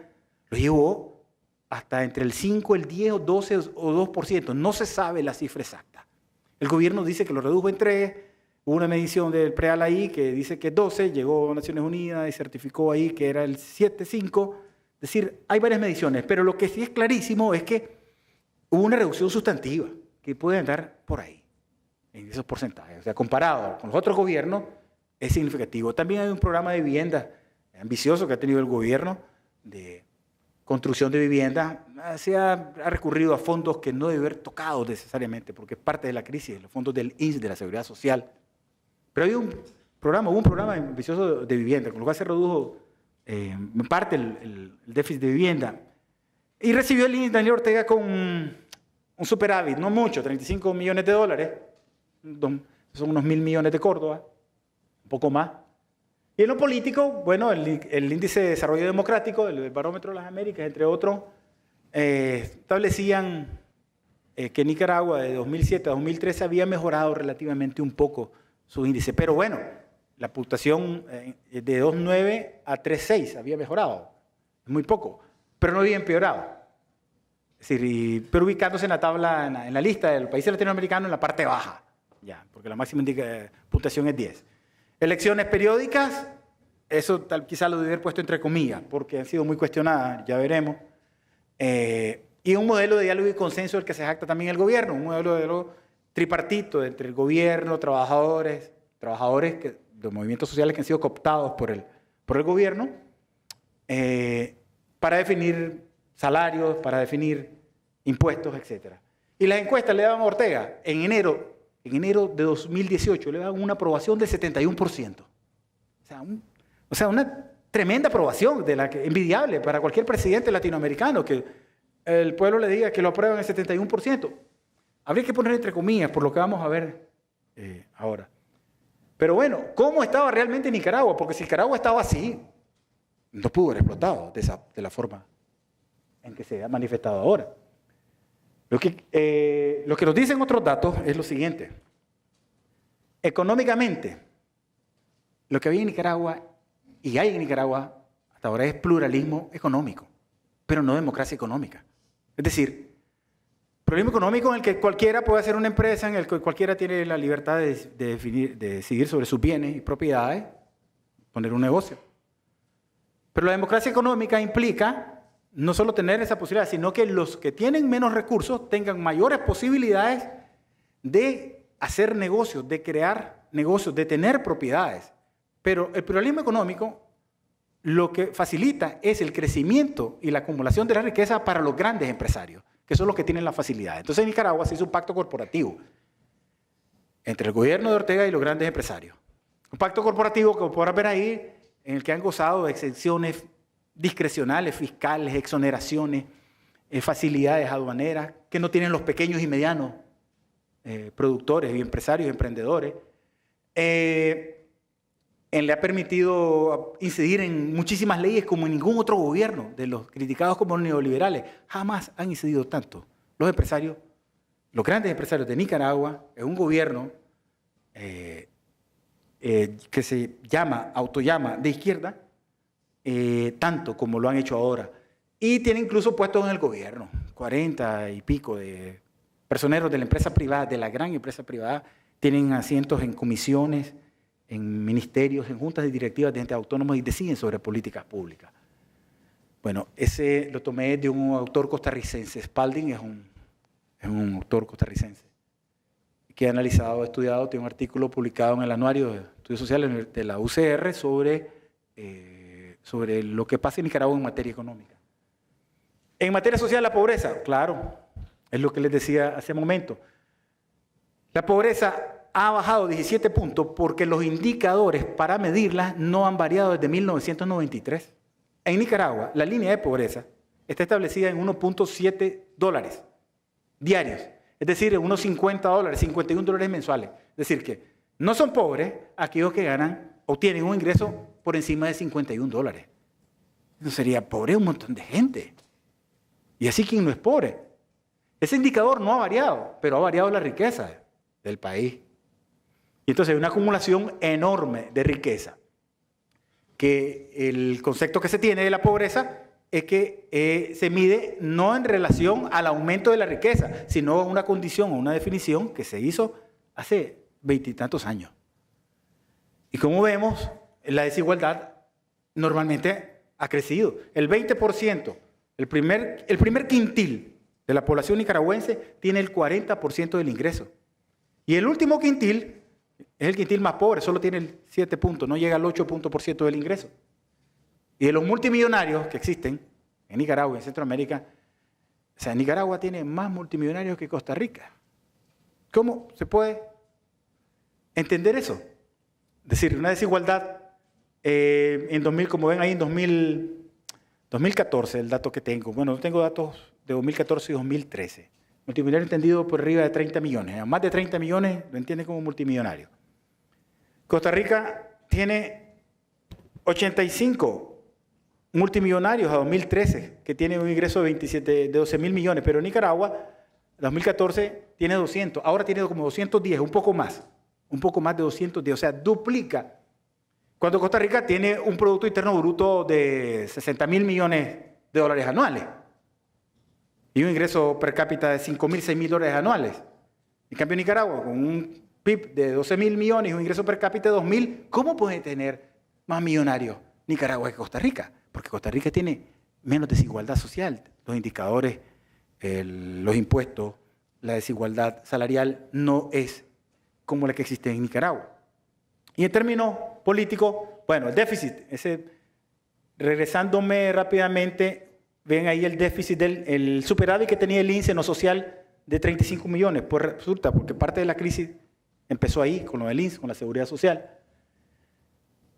lo llevó hasta entre el 5, el 10, o 12 o 2%. No se sabe la cifra exacta. El gobierno dice que lo redujo en 3, hubo una medición del PREAL ahí que dice que es 12, llegó a Naciones Unidas y certificó ahí que era el 7,5. Es decir, hay varias mediciones, pero lo que sí es clarísimo es que hubo una reducción sustantiva que puede andar por ahí, en esos porcentajes. O sea, comparado con los otros gobiernos, es significativo. También hay un programa de vivienda ambicioso que ha tenido el gobierno de construcción de vivienda, ha recurrido a fondos que no debe haber tocado necesariamente, porque es parte de la crisis, los fondos del INSS, de la Seguridad Social. Pero hubo un programa ambicioso de vivienda, con lo cual se redujo en parte el déficit de vivienda. Y recibió el INSS Daniel Ortega con un superávit, no mucho, 35 millones de dólares, son unos 1.000 millones de Córdoba, un poco más. Y en lo político, bueno, el Índice de Desarrollo Democrático, el Barómetro de las Américas, entre otros, establecían que Nicaragua de 2007 a 2013 había mejorado relativamente un poco su índice. Pero bueno, la puntuación de 2.9 a 3.6 había mejorado, muy poco, pero no había empeorado. Es decir, pero ubicándose en la tabla, en la lista del país latinoamericano en la parte baja, ya, porque la máxima puntuación es 10. Elecciones periódicas, eso quizá lo debe haber puesto entre comillas, porque han sido muy cuestionadas, ya veremos. Y un modelo de diálogo y consenso del que se jacta también el gobierno, un modelo de diálogo tripartito entre el gobierno, trabajadores de movimientos sociales que han sido cooptados por el gobierno, para definir salarios, para definir impuestos, etc. Y las encuestas le daban a Ortega en enero de 2018, le daban una aprobación del 71%. O sea, una tremenda aprobación, envidiable para cualquier presidente latinoamericano, que el pueblo le diga que lo aprueban el 71%. Habría que poner entre comillas por lo que vamos a ver ahora. Pero bueno, ¿cómo estaba realmente Nicaragua? Porque si Nicaragua estaba así, no pudo haber explotado de la forma en que se ha manifestado ahora. Lo que nos dicen otros datos es lo siguiente. Económicamente, lo que había en Nicaragua y hay en Nicaragua hasta ahora es pluralismo económico, pero no democracia económica. Es decir, pluralismo económico en el que cualquiera puede hacer una empresa, en el que cualquiera tiene la libertad de decidir sobre sus bienes y propiedades, poner un negocio. Pero la democracia económica implica no solo tener esa posibilidad, sino que los que tienen menos recursos tengan mayores posibilidades de hacer negocios, de crear negocios, de tener propiedades. Pero el pluralismo económico lo que facilita es el crecimiento y la acumulación de la riqueza para los grandes empresarios, que son los que tienen la facilidad. Entonces en Nicaragua se hizo un pacto corporativo entre el gobierno de Ortega y los grandes empresarios. Un pacto corporativo que podrán ver ahí, en el que han gozado de exenciones discrecionales, fiscales, exoneraciones, facilidades aduaneras, que no tienen los pequeños y medianos productores y empresarios, emprendedores. Le ha permitido incidir en muchísimas leyes como en ningún otro gobierno, de los criticados como neoliberales. Jamás han incidido tanto los empresarios, los grandes empresarios de Nicaragua, en un gobierno que se autollama de izquierda, tanto como lo han hecho ahora. Y tiene incluso puestos en el gobierno, 40 y pico de personeros de la empresa privada, de la gran empresa privada, tienen asientos en comisiones, en ministerios, en juntas de directivas de entes autónomos y deciden sobre políticas públicas. Bueno, ese lo tomé de un autor costarricense. Spalding es un autor costarricense que ha analizado, estudiado, tiene un artículo publicado en el Anuario de Estudios Sociales de la UCR sobre lo que pasa en Nicaragua en materia económica. En materia social, la pobreza, claro, es lo que les decía hace un momento. La pobreza ha bajado 17 puntos porque los indicadores para medirla no han variado desde 1993. En Nicaragua, la línea de pobreza está establecida en $1.7 diarios, es decir, en unos $50, $51 mensuales. Es decir, que no son pobres aquellos que ganan o tienen un ingreso por encima de $51. Eso sería pobre un montón de gente. Y así, ¿quién no es pobre? Ese indicador no ha variado, pero ha variado la riqueza del país. Y entonces hay una acumulación enorme de riqueza. Que el concepto que se tiene de la pobreza es que se mide no en relación al aumento de la riqueza, sino a una condición o una definición que se hizo hace 20 y tantos años. Y como vemos, la desigualdad normalmente ha crecido. El 20%, el primer quintil de la población nicaragüense tiene el 40% del ingreso. Y el último quintil es el quintil más pobre, solo tiene el 7 puntos, no llega al 8% del ingreso. Y de los multimillonarios que existen en Nicaragua y en Centroamérica, o sea, Nicaragua tiene más multimillonarios que Costa Rica. ¿Cómo se puede entender eso? Es decir, una desigualdad en 2000, como ven ahí en 2014, el dato que tengo. Bueno, no tengo datos de 2014 y 2013. Multimillonario entendido por arriba de 30 millones. A más de 30 millones lo entiende como multimillonario. Costa Rica tiene 85 multimillonarios a 2013, que tiene un ingreso de 12 mil millones, pero Nicaragua, en 2014, tiene 200, ahora tiene como 210, un poco más de 210, o sea, duplica. Cuando Costa Rica tiene un Producto Interno Bruto de 60 mil millones de dólares anuales y un ingreso per cápita de 5 mil, 6 mil dólares anuales. En cambio, Nicaragua, con un PIB de 12 mil millones y un ingreso per cápita de 2 mil, ¿cómo puede tener más millonarios Nicaragua que Costa Rica? Porque Costa Rica tiene menos desigualdad social. Los indicadores, los impuestos, la desigualdad salarial no es como la que existe en Nicaragua. Y en términos políticos, bueno, el déficit, regresándome rápidamente, ven ahí el déficit, el superávit que tenía el INSS en lo social de 35 millones. Pues resulta, porque parte de la crisis empezó ahí, con lo del INSS, con la seguridad social.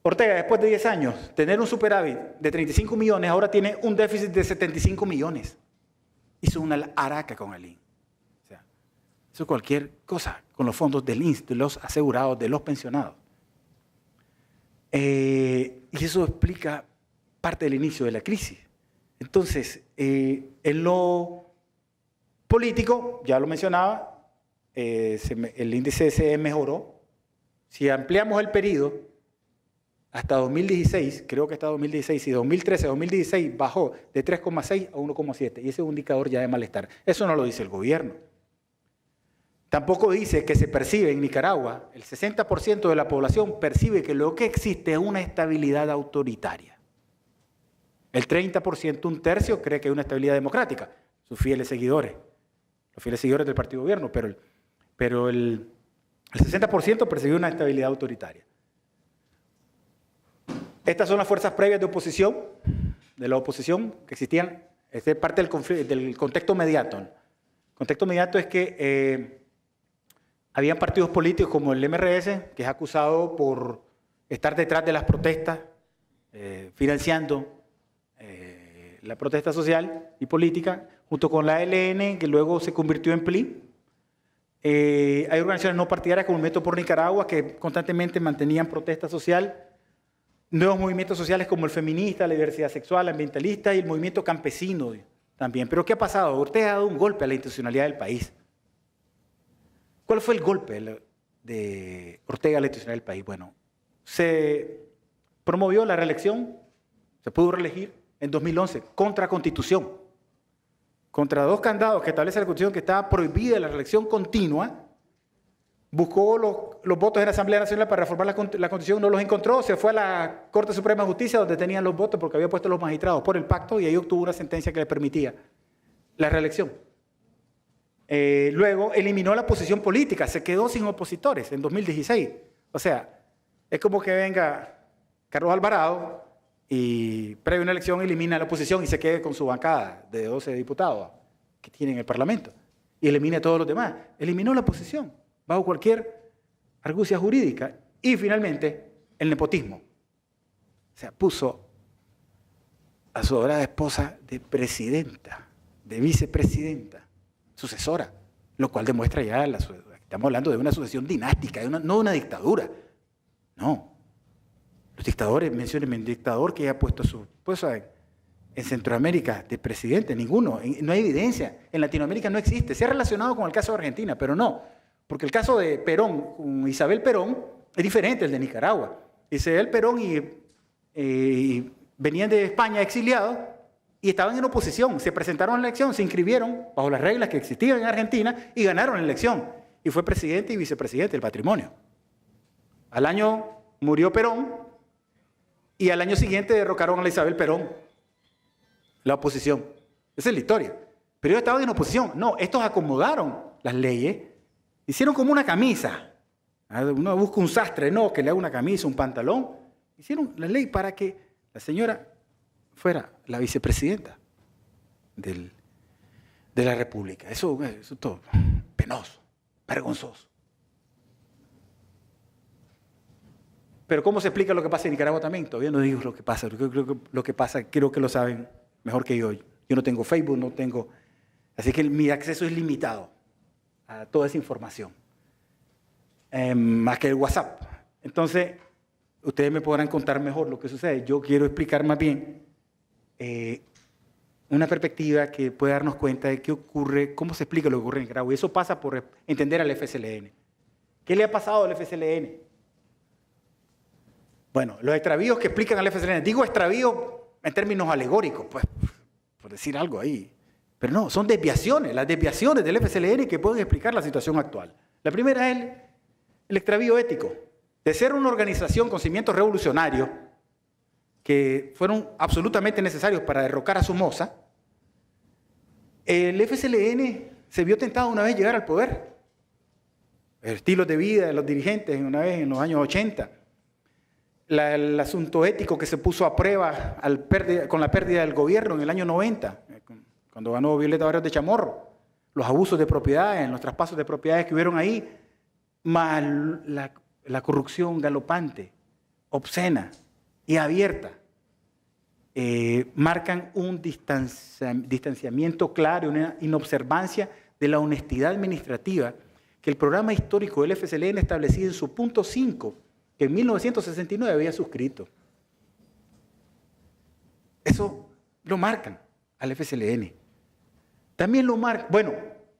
Ortega, después de 10 años, tener un superávit de 35 millones, ahora tiene un déficit de 75 millones. Hizo una araca con el INSS. O sea, hizo cualquier cosa con los fondos del INSS, de los asegurados, de los pensionados. Y eso explica parte del inicio de la crisis. Entonces, en lo político, ya lo mencionaba, el índice se mejoró. Si ampliamos el periodo hasta 2016, creo que hasta 2016, y 2013 a 2016 bajó de 3,6 a 1,7, y ese es un indicador ya de malestar. Eso no lo dice el gobierno. Tampoco dice que se percibe en Nicaragua, el 60% de la población percibe que lo que existe es una estabilidad autoritaria. El 30%, un tercio, cree que hay una estabilidad democrática, sus fieles seguidores, los fieles seguidores del partido gobierno, pero el 60% percibe una estabilidad autoritaria. Estas son las fuerzas previas de oposición, de la oposición que existían. Esta es parte del contexto mediato. El contexto mediato es que habían partidos políticos como el MRS, que es acusado por estar detrás de las protestas, financiando la protesta social y política, junto con la ALN, que luego se convirtió en PLI. Hay organizaciones no partidarias como el Método por Nicaragua, que constantemente mantenían protesta social. Nuevos movimientos sociales como el feminista, la diversidad sexual, ambientalista y el movimiento campesino también. Pero ¿qué ha pasado? Ortega ha dado un golpe a la institucionalidad del país. ¿Cuál fue el golpe de Ortega a la institucionalidad del país? Bueno, se promovió la reelección, se pudo reelegir en 2011 contra Constitución, contra 2 candados que establece la Constitución que estaba prohibida la reelección continua. Buscó los votos en la Asamblea Nacional para reformar la Constitución, no los encontró, se fue a la Corte Suprema de Justicia donde tenían los votos porque había puesto los magistrados por el pacto y ahí obtuvo una sentencia que le permitía la reelección. Luego eliminó la oposición política, se quedó sin opositores en 2016. O sea, es como que venga Carlos Alvarado y previo a una elección elimina la oposición y se quede con su bancada de 12 diputados que tiene en el Parlamento y elimina a todos los demás. Eliminó la oposición bajo cualquier argucia jurídica. Y finalmente, el nepotismo. O sea, puso a su adorada esposa de presidenta, de vicepresidenta, sucesora, lo cual demuestra ya, estamos hablando de una sucesión dinástica, no de una dictadura. No. Los dictadores, menciónenme un dictador que haya puesto su esposa en Centroamérica de presidente, ninguno. No hay evidencia. En Latinoamérica no existe. Se ha relacionado con el caso de Argentina, pero no. Porque el caso de Perón, con Isabel Perón, es diferente al de Nicaragua. Isabel Perón venían de España exiliados y estaban en oposición. Se presentaron a la elección, se inscribieron bajo las reglas que existían en Argentina y ganaron la elección. Y fue presidente y vicepresidente del patrimonio. Al año murió Perón y al año siguiente derrocaron a la Isabel Perón, la oposición. Esa es la historia. Pero ellos estaban en oposición. No, estos acomodaron las leyes. Hicieron como una camisa. Uno busca un sastre, no, que le haga una camisa, un pantalón. Hicieron la ley para que la señora fuera la vicepresidenta de la República. Eso es todo penoso, vergonzoso. Pero ¿cómo se explica lo que pasa en Nicaragua también? Todavía no digo lo que pasa. Lo que pasa, creo que lo saben mejor que yo. Yo no tengo Facebook, no tengo... Así que mi acceso es limitado a toda esa información. Más que el WhatsApp. Entonces, ustedes me podrán contar mejor lo que sucede. Yo quiero explicar más bien una perspectiva que pueda darnos cuenta de qué ocurre, cómo se explica lo que ocurre en Nicaragua. Y eso pasa por entender al FSLN. ¿Qué le ha pasado al FSLN? Bueno, los extravíos que explican al FSLN, digo extravíos en términos alegóricos, pues, por decir algo ahí. Pero no, son desviaciones, las desviaciones del FSLN que pueden explicar la situación actual. La primera es el extravío ético. De ser una organización con cimientos revolucionarios que fueron absolutamente necesarios para derrocar a Somoza, el FSLN se vio tentado una vez llegar al poder. El estilo de vida de los dirigentes una vez en los años 80. El asunto ético que se puso a prueba con la pérdida del gobierno en el año 90, cuando ganó Violeta Barrios de Chamorro. Los abusos de propiedades, los traspasos de propiedades que hubieron ahí, más la corrupción galopante, obscena y abierta, marcan un distanciamiento claro, una inobservancia de la honestidad administrativa que el programa histórico del FSLN establecía en su punto 5, que en 1969 había suscrito. Eso lo marcan al FSLN. También lo marcan, bueno,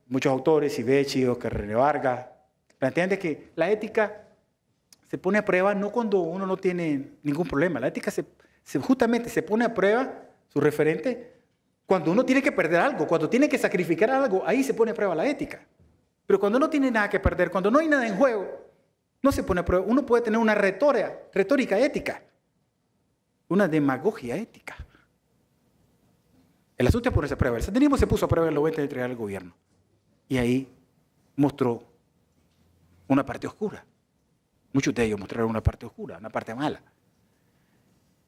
muchos autores, Ibechi, Oscar René Vargas, plantean de que la ética se pone a prueba no cuando uno no tiene ningún problema. La ética justamente se pone a prueba, su referente, cuando uno tiene que perder algo, cuando tiene que sacrificar algo, ahí se pone a prueba la ética. Pero cuando no tiene nada que perder, cuando no hay nada en juego, no se pone a prueba. Uno puede tener una retórica ética, una demagogia ética. El asunto es ponerse a prueba. El sandinismo se puso a prueba en los 90 de entregar al gobierno. Y ahí mostró una parte oscura. Muchos de ellos mostraron una parte oscura, una parte mala.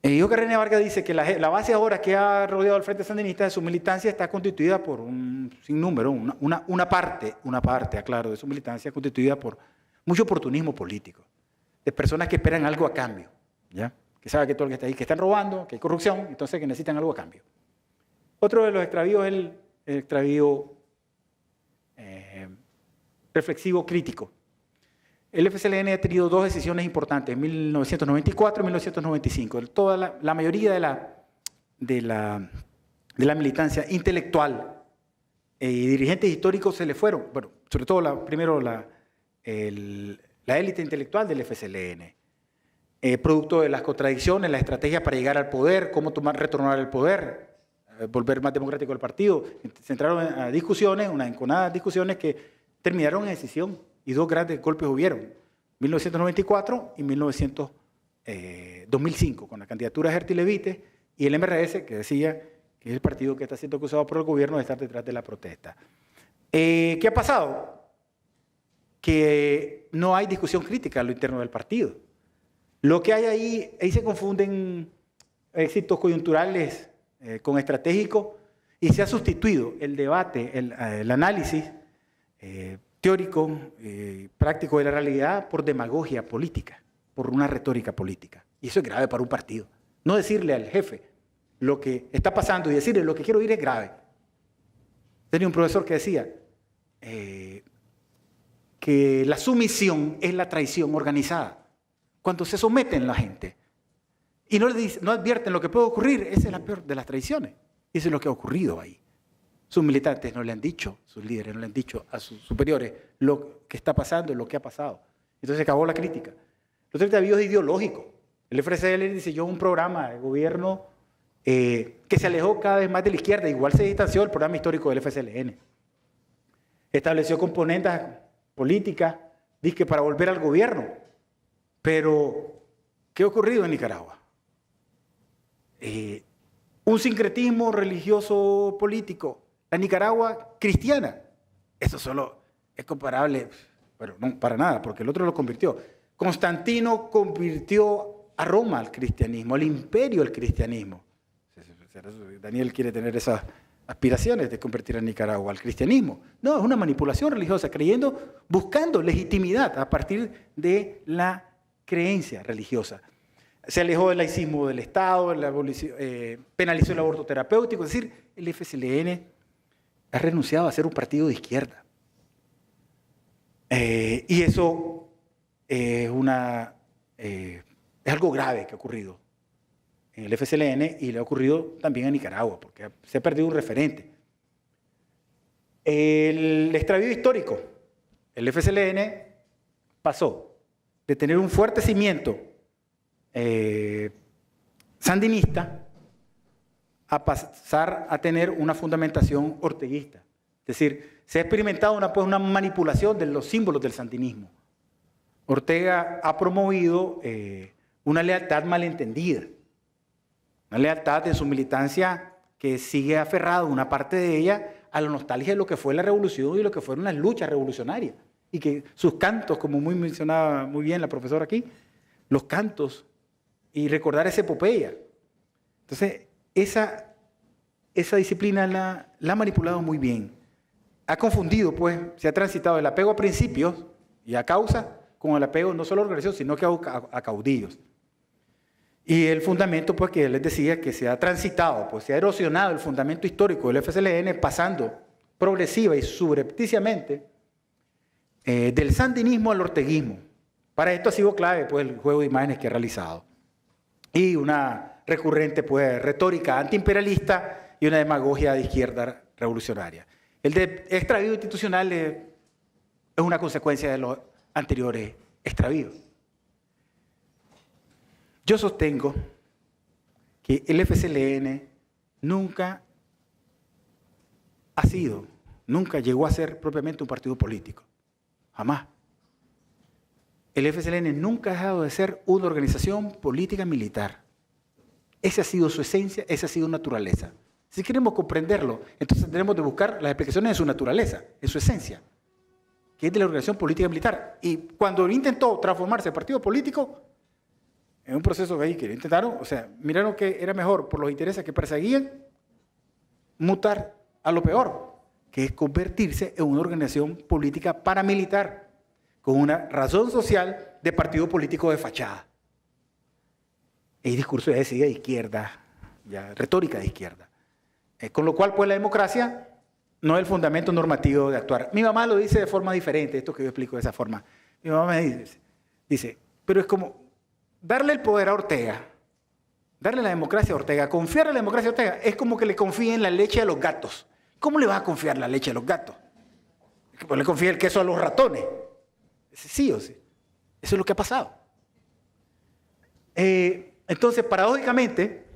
Oscar René Vargas dice que la base ahora que ha rodeado al Frente Sandinista de su militancia está constituida por un sinnúmero, una parte, aclaro, de su militancia constituida por mucho oportunismo político, de personas que esperan algo a cambio, ¿ya? Que saben que todo lo que está ahí, que están robando, que hay corrupción, entonces que necesitan algo a cambio. Otro de los extravíos es el extravío reflexivo crítico. El FSLN ha tenido dos decisiones importantes, en 1994 y 1995. Toda la mayoría de la militancia intelectual y dirigentes históricos se le fueron, bueno, sobre todo primero la élite intelectual del FSLN, producto de las contradicciones, la estrategia para llegar al poder, cómo retornar el poder, volver más democrático el partido. Se entraron a discusiones, unas enconadas discusiones que terminaron en decisión. Y dos grandes golpes hubieron, 1994 y 2005, con la candidatura de Gerty Levite y el MRS, que decía que es el partido que está siendo acusado por el gobierno de estar detrás de la protesta. ¿Qué ha pasado? Que no hay discusión crítica a lo interno del partido. Lo que hay ahí se confunden éxitos coyunturales con estratégicos y se ha sustituido el debate, el análisis teórico, práctico de la realidad por demagogia política, por una retórica política. Y eso es grave para un partido. No decirle al jefe lo que está pasando y decirle lo que quiero oír es grave. Tenía un profesor que decía que la sumisión es la traición organizada. Cuando se someten la gente y no advierten lo que puede ocurrir, esa es la peor de las traiciones. Y eso es lo que ha ocurrido ahí. Sus militantes no le han dicho, sus líderes no le han dicho a sus superiores lo que está pasando, lo que ha pasado. Entonces se acabó la crítica. Los extravíos ideológicos. El FSLN diseñó un programa de gobierno que se alejó cada vez más de la izquierda. Igual se distanció del programa histórico del FSLN. Estableció componentes políticas, dizque para volver al gobierno. Pero, ¿qué ha ocurrido en Nicaragua? Un sincretismo religioso político. La Nicaragua cristiana, eso solo es comparable, pero no para nada, porque el otro lo convirtió. Constantino convirtió a Roma al cristianismo, al imperio al cristianismo. sea, Daniel quiere tener esas aspiraciones de convertir a Nicaragua al cristianismo. No, es una manipulación religiosa, buscando legitimidad a partir de la creencia religiosa. Se alejó del laicismo del Estado, penalizó el aborto terapéutico, es decir, el FSLN ha renunciado a ser un partido de izquierda. Y eso es algo grave que ha ocurrido en el FSLN y le ha ocurrido también a Nicaragua, porque se ha perdido un referente. El extravío histórico, el FSLN pasó de tener un fuerte cimiento sandinista a pasar a tener una fundamentación orteguista. Es decir, se ha experimentado una manipulación de los símbolos del sandinismo. Ortega ha promovido una lealtad malentendida, una lealtad en su militancia que sigue aferrada, una parte de ella, a la nostalgia de lo que fue la revolución y lo que fueron las luchas revolucionarias. Y que sus cantos, como muy mencionaba muy bien la profesora aquí, los cantos y recordar esa epopeya. Entonces, esa disciplina la ha manipulado muy bien. Ha confundido, pues, se ha transitado el apego a principios y a causas con el apego no solo a organización, sino que a caudillos. Y el fundamento, pues, que les decía que se ha transitado, pues se ha erosionado el fundamento histórico del FSLN, pasando progresiva y subrepticiamente del sandinismo al orteguismo. Para esto ha sido clave, pues, el juego de imágenes que ha realizado. Y una recurrente, pues, retórica antiimperialista y una demagogia de izquierda revolucionaria. El de extravío institucional es una consecuencia de los anteriores extravíos. Yo sostengo que el FSLN nunca llegó a ser propiamente un partido político. Jamás. El FSLN nunca ha dejado de ser una organización política militar. Esa ha sido su esencia, esa ha sido su naturaleza. Si queremos comprenderlo, entonces tenemos que buscar las explicaciones de su naturaleza, en su esencia, que es de la organización política militar. Y cuando intentó transformarse en partido político, en un proceso ahí que intentaron, o sea, miraron que era mejor por los intereses que perseguían, mutar a lo peor, que es convertirse en una organización política paramilitar, con una razón social de partido político de fachada. Y discurso de izquierda, ya, retórica de izquierda. Con lo cual, pues, la democracia no es el fundamento normativo de actuar. Mi mamá lo dice de forma diferente, esto que yo explico de esa forma. Mi mamá me dice, pero es como darle el poder a Ortega, darle la democracia a Ortega, confiar en la democracia a Ortega, es como que le confíen la leche a los gatos. ¿Cómo le va a confiar la leche a los gatos? Pues le confía el queso a los ratones. Sí o sí. Eso es lo que ha pasado. Entonces, paradójicamente,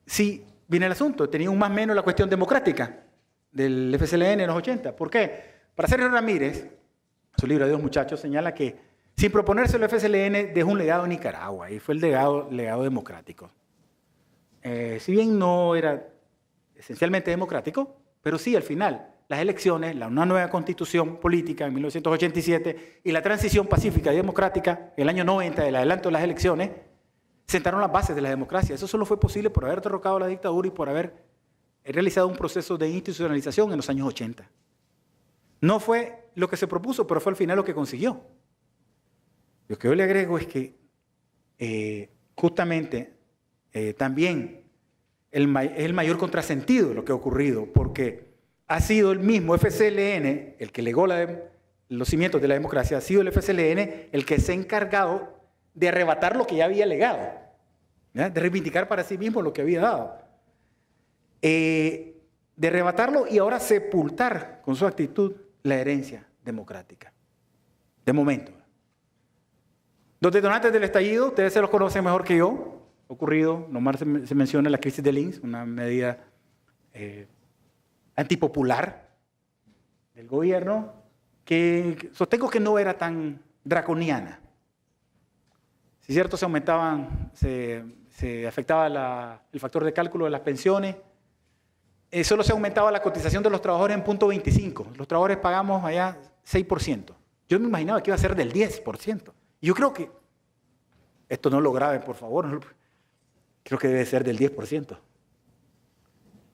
sí viene el asunto. Tenía un más o menos la cuestión democrática del FSLN en los 80. ¿Por qué? Para Sergio Ramírez, su libro Adiós muchachos, señala que sin proponerse el FSLN dejó un legado en Nicaragua y fue el legado democrático. Si bien no era esencialmente democrático, pero sí al final las elecciones, una nueva constitución política en 1987 y la transición pacífica y democrática en el año 90, el adelanto de las elecciones, sentaron las bases de la democracia. Eso solo fue posible por haber derrocado la dictadura y por haber realizado un proceso de institucionalización en los años 80. No fue lo que se propuso, pero fue al final lo que consiguió. Lo que yo le agrego es que justamente también es el mayor contrasentido de lo que ha ocurrido, porque ha sido el mismo FSLN, el que legó los cimientos de la democracia, ha sido el FSLN el que se ha encargado de arrebatar lo que ya había legado, ¿ya? De reivindicar para sí mismo lo que había dado. De arrebatarlo y ahora sepultar con su actitud la herencia democrática. De momento. Los detonantes del estallido, ustedes se los conocen mejor que yo. Ocurrido, nomás se menciona la crisis de Lins, una medida antipopular del gobierno que sostengo que no era tan draconiana. Si es cierto, se afectaba el factor de cálculo de las pensiones, solo se aumentaba la cotización de los trabajadores en 0.25. Los trabajadores pagamos allá 6%. Yo me imaginaba que iba a ser del 10%. Y yo creo que, esto no lo graben, por favor, creo que debe ser del 10%.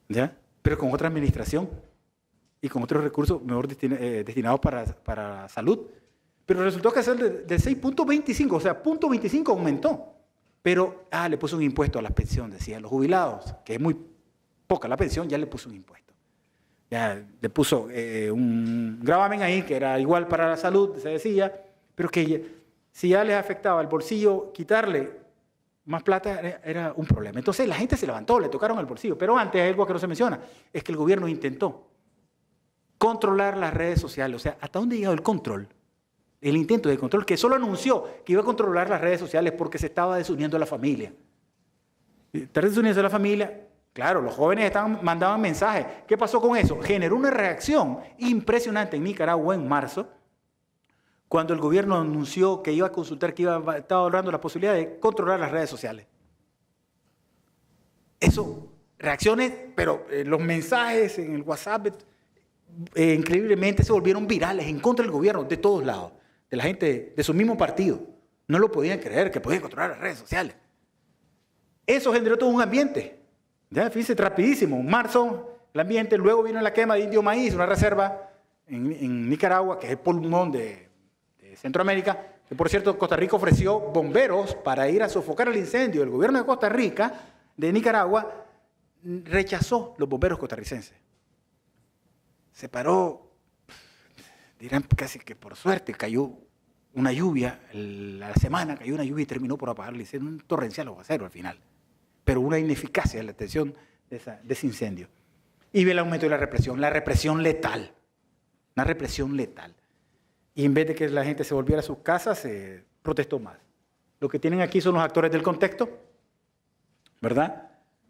¿ya? Pero con otra administración y con otros recursos mejor destinados para salud. Pero resultó que de 6.25, o sea, 0.25 aumentó. Pero le puso un impuesto a la pensión, decían los jubilados, que es muy poca la pensión, ya le puso un impuesto. Ya le puso un gravamen ahí, que era igual para la salud, se decía, pero que si ya les afectaba el bolsillo, quitarle más plata era un problema. Entonces la gente se levantó, le tocaron el bolsillo. Pero antes, hay algo que no se menciona, es que el gobierno intentó controlar las redes sociales. O sea, ¿hasta dónde ha llegado el control? El intento de control, que solo anunció que iba a controlar las redes sociales porque se estaba desuniendo la familia. Está desuniendo la familia. Claro, los jóvenes mandaban mensajes. ¿Qué pasó con eso? Generó una reacción impresionante en Nicaragua en marzo, cuando el gobierno anunció que iba a consultar, estaba hablando de la posibilidad de controlar las redes sociales. Eso, reacciones, pero los mensajes en el WhatsApp increíblemente se volvieron virales en contra del gobierno de todos lados, de la gente de su mismo partido. No lo podían creer que podían controlar las redes sociales. Eso generó todo un ambiente. Ya, fíjense, rapidísimo. En marzo, el ambiente, luego vino la quema de indio maíz, una reserva en Nicaragua, que es el pulmón de Centroamérica, que por cierto Costa Rica ofreció bomberos para ir a sofocar el incendio. El gobierno de Costa Rica, de Nicaragua, rechazó los bomberos costarricenses. Se paró, dirán casi que por suerte, cayó una lluvia, a la semana cayó una lluvia y terminó por apagar el incendio, un torrencial aguacero al final, pero una ineficacia en la atención de ese incendio. Y ve el aumento de la represión letal, una represión letal. Y en vez de que la gente se volviera a sus casas, se protestó más. Lo que tienen aquí son los actores del contexto, ¿verdad?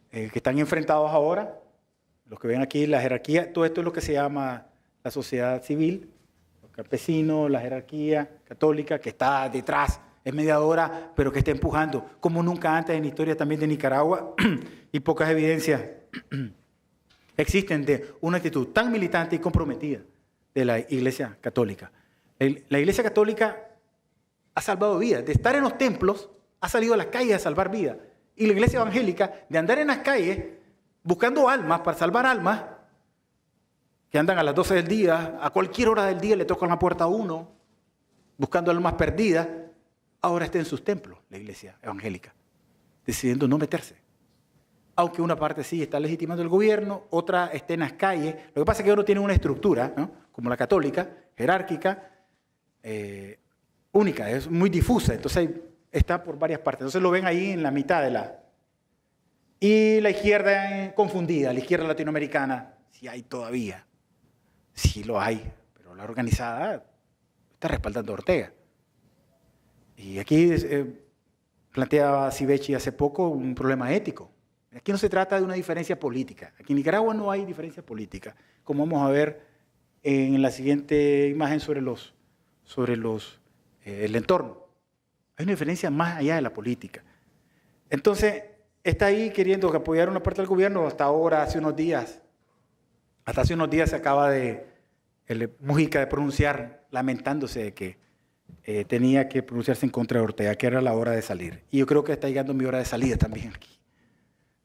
Que están enfrentados ahora. Los que ven aquí, la jerarquía, todo esto es lo que se llama la sociedad civil, los campesinos, la jerarquía católica que está detrás, es mediadora, pero que está empujando, como nunca antes en la historia también de Nicaragua, y pocas evidencias existen de una actitud tan militante y comprometida de la Iglesia Católica. La Iglesia Católica ha salvado vidas. De estar en los templos, ha salido a las calles a salvar vidas. Y la Iglesia Evangélica, de andar en las calles buscando almas, para salvar almas, que andan a las 12 del día, a cualquier hora del día le tocan la puerta a uno, buscando almas perdidas, ahora está en sus templos, la Iglesia Evangélica, decidiendo no meterse. Aunque una parte sí está legitimando el gobierno, otra está en las calles. Lo que pasa es que uno tiene una estructura, ¿no?, como la católica, jerárquica, única, es muy difusa, entonces está por varias partes. Entonces lo ven ahí en la mitad de la... Y la izquierda confundida, la izquierda latinoamericana, sí hay todavía, sí lo hay, pero la organizada está respaldando a Ortega. Y aquí planteaba Sivechi hace poco un problema ético. Aquí no se trata de una diferencia política. Aquí en Nicaragua no hay diferencia política, como vamos a ver en la siguiente imagen sobre el entorno. Hay una diferencia más allá de la política. Entonces, está ahí queriendo apoyar una parte del gobierno hasta ahora, hasta hace unos días se acaba Mujica de pronunciar, lamentándose de que tenía que pronunciarse en contra de Ortega, que era la hora de salir. Y yo creo que está llegando mi hora de salida también aquí.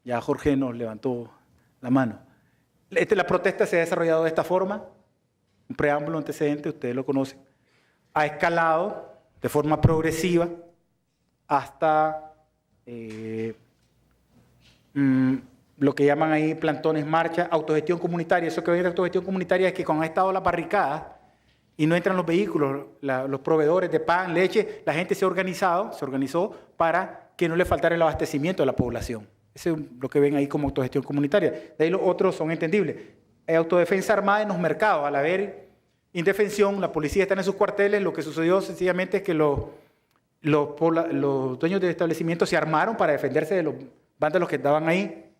Ya Jorge nos levantó la mano. La protesta se ha desarrollado de esta forma, un preámbulo antecedente, ustedes lo conocen. Ha escalado de forma progresiva hasta lo que llaman ahí plantones, marcha, autogestión comunitaria. Eso que viene de autogestión comunitaria es que cuando han estado las barricadas y no entran los vehículos, los proveedores de pan, leche, la gente se organizó para que no le faltara el abastecimiento a la población. Eso es lo que ven ahí como autogestión comunitaria. De ahí los otros son entendibles. Hay autodefensa armada en los mercados. Al haber indefensión, la policía está en sus cuarteles. Lo que sucedió sencillamente es que los dueños del establecimiento se armaron para defenderse de los vándalos que estaban ahí.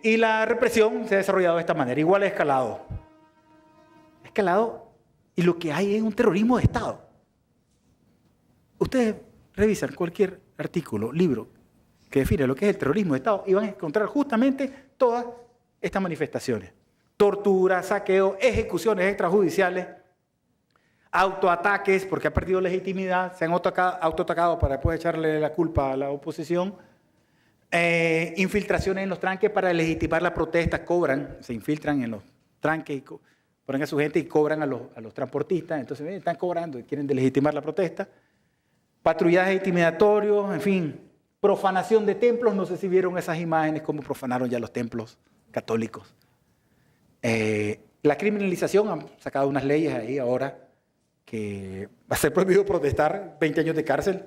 Y la represión se ha desarrollado de esta manera. Igual ha escalado. Y lo que hay es un terrorismo de Estado. Ustedes revisan cualquier artículo, libro, que define lo que es el terrorismo de Estado y van a encontrar justamente todas estas manifestaciones. Tortura, saqueo, ejecuciones extrajudiciales, autoataques porque ha perdido legitimidad, se han autoatacado para después echarle la culpa a la oposición, Infiltraciones en los tranques para legitimar la protesta, se infiltran en los tranques y ponen a su gente y cobran a los transportistas. Entonces están cobrando y quieren legitimar la protesta. Patrullaje intimidatorio, en fin, profanación de templos. No sé si vieron esas imágenes, cómo profanaron ya los templos católicos. La criminalización, han sacado unas leyes ahí ahora que va a ser prohibido protestar, 20 años de cárcel,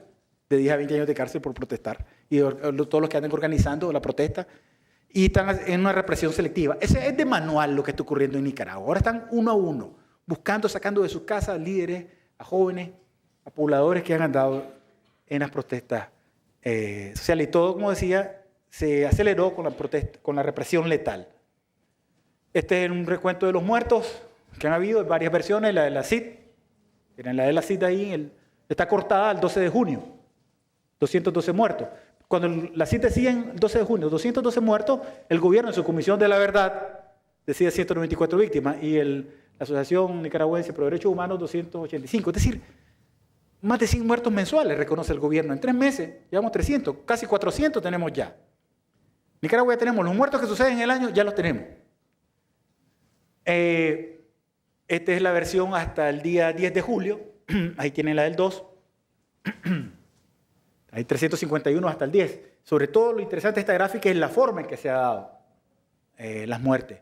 de 10 a 20 años de cárcel por protestar, y todos los que andan organizando la protesta, y están en una represión selectiva. Ese es de manual lo que está ocurriendo en Nicaragua. Ahora están uno a uno, buscando, sacando de sus casas líderes, a jóvenes, a pobladores que han andado en las protestas sociales. Y todo, como decía, se aceleró con la represión letal. Este es un recuento de los muertos que han habido, varias versiones. La de la CID, miren, la de la CID ahí, está cortada al 12 de junio, 212 muertos. Cuando la CID decía en 12 de junio, 212 muertos, el gobierno en su Comisión de la Verdad decía 194 víctimas y la Asociación Nicaragüense por Derechos Humanos 285. Es decir, más de 100 muertos mensuales reconoce el gobierno. En 3 meses llevamos 300, casi 400 tenemos ya. En Nicaragua ya tenemos los muertos que suceden en el año, ya los tenemos. Esta es la versión hasta el día 10 de julio. Ahí tienen la del 2. Hay 351 hasta el 10. Sobre todo lo interesante de esta gráfica es la forma en que se ha dado las muertes.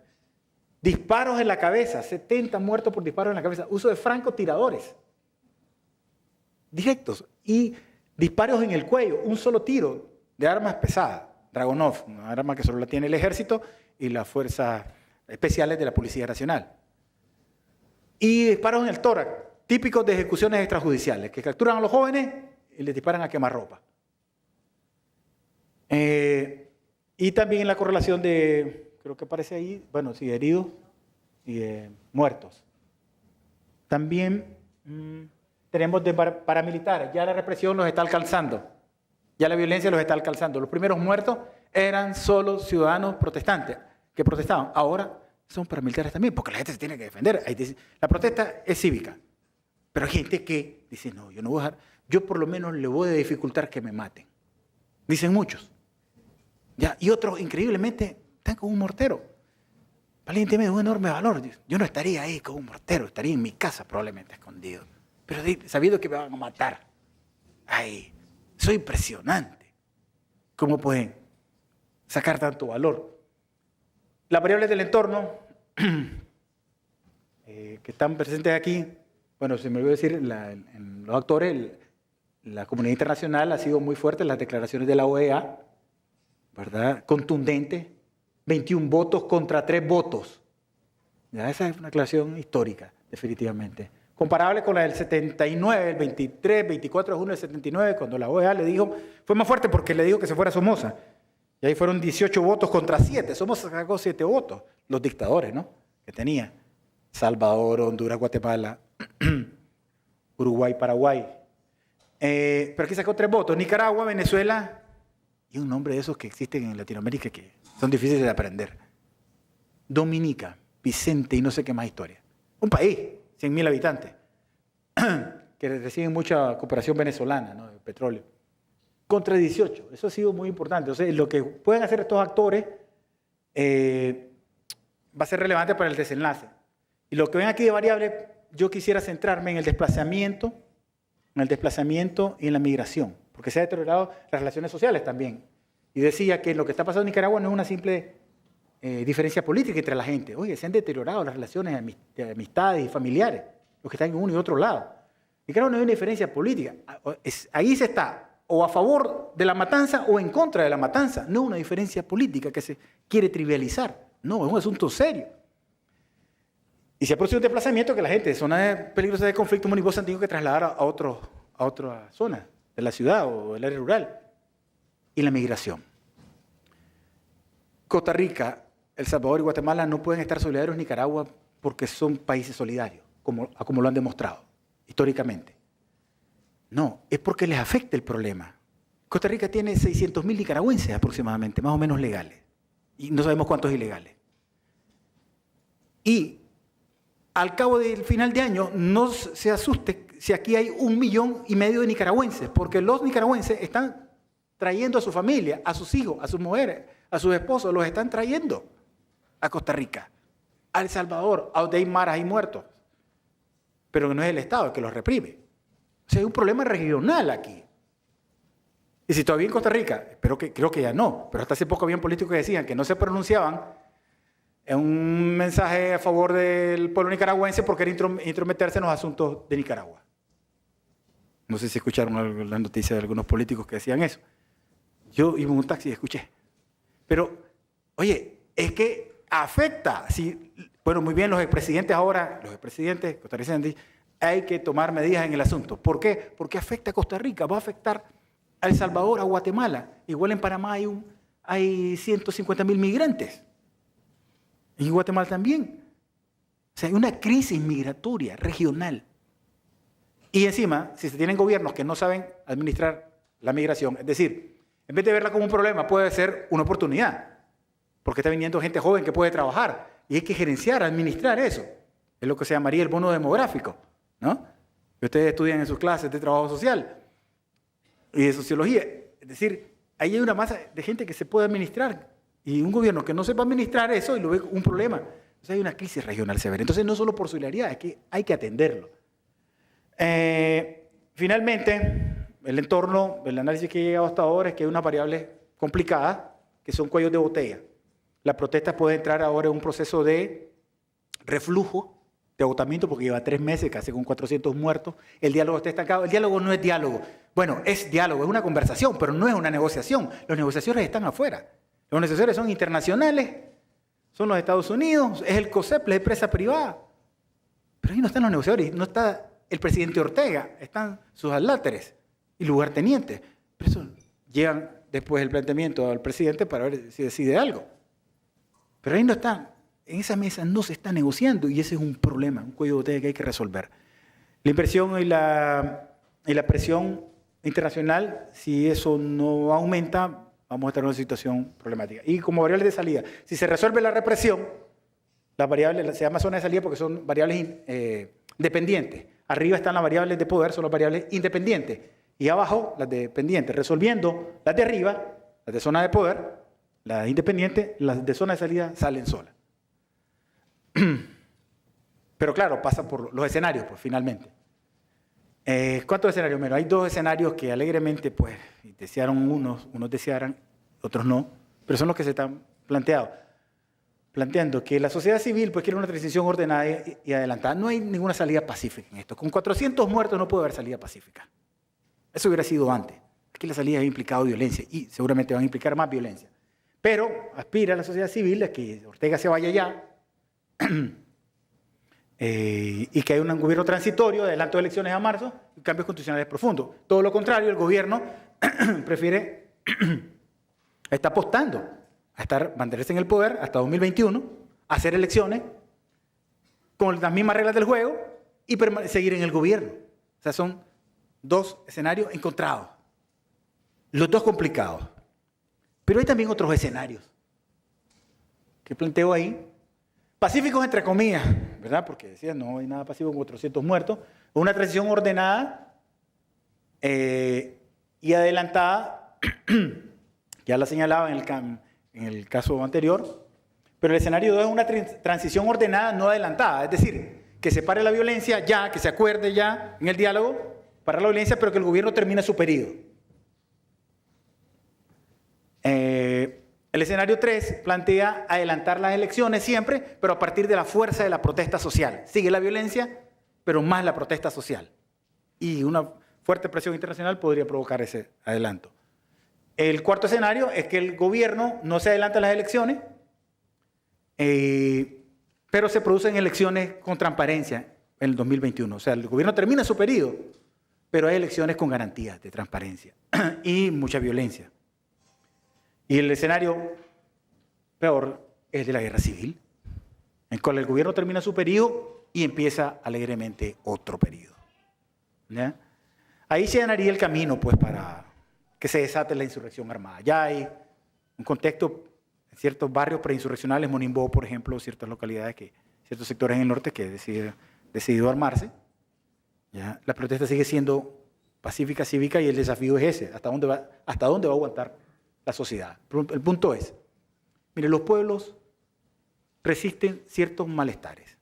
Disparos en la cabeza, 70 muertos por disparos en la cabeza. Uso de francotiradores directos y disparos en el cuello. Un solo tiro de armas pesadas. Dragunov, una arma que solo la tiene el ejército y las fuerzas especiales de la Policía Nacional. Y disparos en el tórax, típicos de ejecuciones extrajudiciales, que capturan a los jóvenes y les disparan a quemarropa. Y también la correlación de, creo que aparece ahí, bueno, sí, heridos y muertos. También tenemos de paramilitares, ya la represión los está alcanzando, ya la violencia los está alcanzando. Los primeros muertos eran solo ciudadanos protestantes que protestaban, ahora son paramilitares también, porque la gente se tiene que defender. La protesta es cívica, pero hay gente que dice, no, yo no voy a dejar, yo por lo menos le voy a dificultar que me maten. Dicen muchos. Ya, y otros, increíblemente, están con un mortero. Valientemente, de un enorme valor. Yo no estaría ahí con un mortero, estaría en mi casa probablemente escondido. Pero sabiendo que me van a matar. Ay, soy impresionante. ¿Cómo pueden sacar tanto valor? Las variables del entorno que están presentes aquí, bueno, se me olvidó decir, en los actores, la comunidad internacional ha sido muy fuerte en las declaraciones de la OEA, ¿verdad? Contundente, 21 votos contra 3 votos. Ya, esa es una declaración histórica, definitivamente. Comparable con la del 79, el 23, 24 de junio del 79, cuando la OEA le dijo, fue más fuerte porque le dijo que se fuera a Somoza. Y ahí fueron 18 votos contra 7. Somoza sacó 7 votos, los dictadores, ¿no? Que tenía. Salvador, Honduras, Guatemala, Uruguay, Paraguay. Pero aquí sacó 3 votos. Nicaragua, Venezuela y un nombre de esos que existen en Latinoamérica que son difíciles de aprender. Dominica, Vicente y no sé qué más historia. Un país, 100.000 habitantes, que reciben mucha cooperación venezolana, ¿no? De petróleo. Contra 18. Eso ha sido muy importante. O sea, lo que pueden hacer estos actores va a ser relevante para el desenlace. Y lo que ven aquí de variable, yo quisiera centrarme en el desplazamiento y en la migración, porque se han deteriorado las relaciones sociales también. Y decía que lo que está pasando en Nicaragua no es una simple diferencia política entre la gente. Oye, se han deteriorado las relaciones de amistades y familiares, los que están en uno y otro lado. En Nicaragua no hay una diferencia política. Ahí se está o a favor de la matanza o en contra de la matanza. No una diferencia política que se quiere trivializar. No, es un asunto serio. Y se ha producido un desplazamiento que la gente de zonas peligrosas de conflicto municipios han tenido que trasladar a otra zona de la ciudad o del área rural. Y la migración. Costa Rica, El Salvador y Guatemala no pueden estar solidarios a Nicaragua porque son países solidarios, como lo han demostrado históricamente. No, es porque les afecta el problema. Costa Rica tiene 600.000 nicaragüenses aproximadamente, más o menos legales. Y no sabemos cuántos ilegales. Y al cabo del final de año, no se asuste si aquí hay 1,5 millones de nicaragüenses, porque los nicaragüenses están trayendo a su familia, a sus hijos, a sus mujeres, a sus esposos, los están trayendo a Costa Rica, a El Salvador, a donde hay maras y muertos. Pero no es el Estado el que los reprime. O sea, hay un problema regional aquí. Y si todavía en Costa Rica, creo que ya no, pero hasta hace poco habían políticos que decían que no se pronunciaban en un mensaje a favor del pueblo nicaragüense porque era intrometerse en los asuntos de Nicaragua. No sé si escucharon la noticia de algunos políticos que decían eso. Yo iba en un taxi y escuché. Pero, oye, es que afecta. Bueno, muy bien, los expresidentes costarricenses, hay que tomar medidas en el asunto. ¿Por qué? Porque afecta a Costa Rica, va a afectar a El Salvador, a Guatemala. Igual en Panamá hay 150,000 migrantes. Y en Guatemala también. O sea, hay una crisis migratoria regional. Y encima, si se tienen gobiernos que no saben administrar la migración, es decir, en vez de verla como un problema, puede ser una oportunidad. Porque está viniendo gente joven que puede trabajar. Y hay que gerenciar, administrar eso. Es lo que se llamaría el bono demográfico, ¿no? Que ustedes estudian en sus clases de trabajo social y de sociología. Es decir, ahí hay una masa de gente que se puede administrar. Y un gobierno que no sepa administrar eso y lo ve un problema. Entonces hay una crisis regional severa. Entonces no solo por solidaridad, es que hay que atenderlo. Finalmente, el entorno, el análisis que he llegado hasta ahora es que hay unas variables complicadas que son cuellos de botella. La protesta puede entrar ahora en un proceso de reflujo, de agotamiento, porque lleva 3 meses, casi con 400 muertos. El diálogo está estancado. El diálogo no es diálogo. Bueno, es diálogo, es una conversación, pero no es una negociación. Las negociaciones están afuera. Los negociadores son internacionales, son los Estados Unidos, es el COSEP, la empresa privada. Pero ahí no están los negociadores, no está el presidente Ortega, están sus adláteres y lugartenientes. Pero eso llevan después el planteamiento al presidente para ver si decide algo. Pero ahí no están, en esa mesa no se está negociando y ese es un problema, un cuello de botella que hay que resolver. La inversión y la presión internacional, si eso no aumenta, vamos a estar en una situación problemática. Y como variables de salida, si se resuelve la represión, las variables, se llama zona de salida porque son variables dependientes. Arriba están las variables de poder, son las variables independientes. Y abajo, las dependientes. Resolviendo las de arriba, las de zona de poder, las independientes, las de zona de salida salen solas. Pero claro, pasa por los escenarios, pues finalmente. ¿Cuántos escenarios? Bueno, hay 2 escenarios que alegremente, pues, desearon unos desearan, otros no, pero son los que se están planteando que la sociedad civil pues quiere una transición ordenada y adelantada. No hay ninguna salida pacífica en esto. Con 400 muertos no puede haber salida pacífica. Eso hubiera sido antes. Aquí las salidas han implicado violencia y seguramente van a implicar más violencia. Pero aspira a la sociedad civil a que Ortega se vaya ya y que haya un gobierno transitorio, adelanto de elecciones a marzo y cambios constitucionales profundos. Todo lo contrario, el gobierno está apostando a mantenerse en el poder hasta 2021, hacer elecciones con las mismas reglas del juego y seguir en el gobierno. O sea, son 2 escenarios encontrados, los 2 complicados. Pero hay también otros escenarios que planteo ahí, pacíficos entre comillas, ¿verdad? Porque decía, no hay nada pacífico con 400 muertos. Una transición ordenada y adelantada, ya la señalaba en el caso anterior, pero el escenario 2 es una transición ordenada, no adelantada, es decir, que se pare la violencia ya, que se acuerde ya en el diálogo, parar la violencia, pero que el gobierno termine su periodo. El escenario 3 plantea adelantar las elecciones siempre, pero a partir de la fuerza de la protesta social. Sigue la violencia, pero más la protesta social. Y una fuerte presión internacional podría provocar ese adelanto. El cuarto escenario es que el gobierno no se adelanta las elecciones, pero se producen elecciones con transparencia en el 2021. O sea, el gobierno termina su periodo, pero hay elecciones con garantías de transparencia y mucha violencia. Y el escenario peor es de la guerra civil, en el cual el gobierno termina su periodo y empieza alegremente otro periodo. ¿Ya? Ahí se allanaría el camino pues, para que se desate la insurrección armada. Ya hay un contexto en ciertos barrios preinsurreccionales, Monimbó, por ejemplo, ciertas localidades, ciertos sectores en el norte que han decidido armarse. ¿Ya? La protesta sigue siendo pacífica, cívica, y el desafío es ese, ¿hasta dónde va a aguantar la sociedad? El punto es, mire, los pueblos resisten ciertos malestares,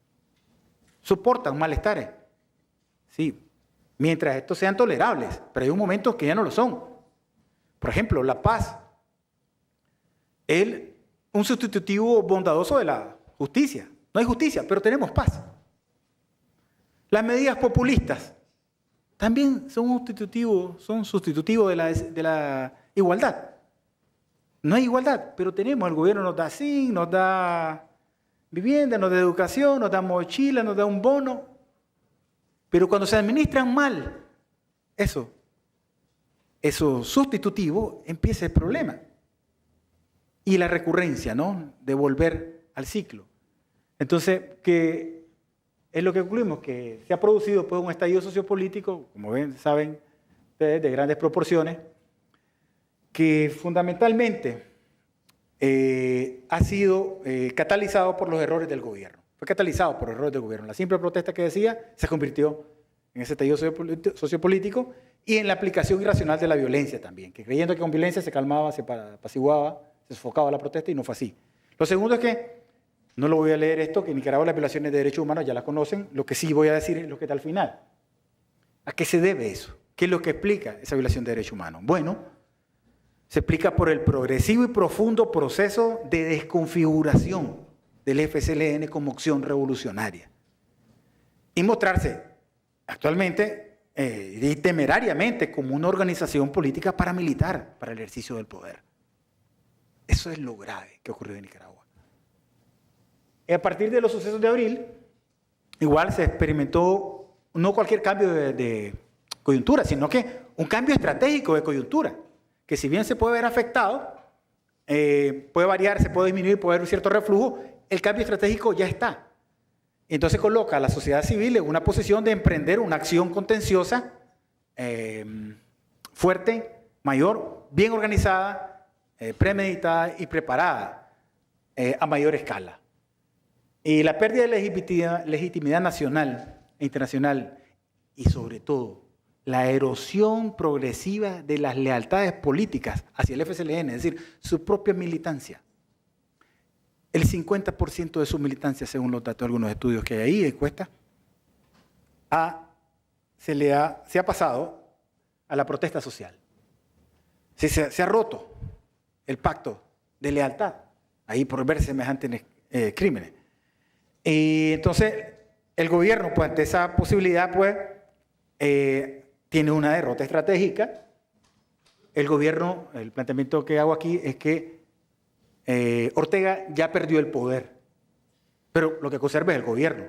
soportan malestares, sí, mientras estos sean tolerables, pero hay un momento que ya no lo son. Por ejemplo, la paz, un sustitutivo bondadoso de la justicia. No hay justicia, pero tenemos paz. Las medidas populistas también son sustitutivos de la igualdad. No hay igualdad, pero tenemos, el gobierno nos da SIN, nos da vivienda, nos da educación, nos da mochila, nos da un bono. Pero cuando se administran mal, eso sustitutivo, empieza el problema. Y la recurrencia, ¿no? De volver al ciclo. Entonces, que es lo que concluimos, que se ha producido pues, un estallido sociopolítico, como saben ustedes, de grandes proporciones, que fundamentalmente ha sido catalizado por los errores del gobierno. Fue catalizado por errores del gobierno. La simple protesta que decía se convirtió en ese estallido sociopolítico y en la aplicación irracional de la violencia también, que creyendo que con violencia se calmaba, se apaciguaba, se sofocaba la protesta y no fue así. Lo segundo es que, no lo voy a leer esto, que en Nicaragua las violaciones de derechos humanos ya las conocen, lo que sí voy a decir es lo que está al final. ¿A qué se debe eso? ¿Qué es lo que explica esa violación de derechos humanos? Bueno, se explica por el progresivo y profundo proceso de desconfiguración del FCLN como opción revolucionaria y mostrarse actualmente y temerariamente como una organización política paramilitar para el ejercicio del poder. Eso es lo grave que ocurrió en Nicaragua. Y a partir de los sucesos de abril, igual se experimentó no cualquier cambio de coyuntura, sino que un cambio estratégico de coyuntura, que si bien se puede ver afectado, puede variar, se puede disminuir, puede haber un cierto reflujo, el cambio estratégico ya está. Entonces coloca a la sociedad civil en una posición de emprender una acción contenciosa, fuerte, mayor, bien organizada, premeditada y preparada a mayor escala. Y la pérdida de legitimidad nacional e internacional y sobre todo la erosión progresiva de las lealtades políticas hacia el FCLN, es decir, su propia militancia. El 50% de su militancia, según los datos de algunos estudios que hay ahí, encuestas, se ha pasado a la protesta social. Se ha roto el pacto de lealtad ahí por ver semejantes crímenes. Y entonces el gobierno, pues ante esa posibilidad, pues tiene una derrota estratégica. El gobierno, el planteamiento que hago aquí es que Ortega ya perdió el poder, pero lo que conserva es el gobierno.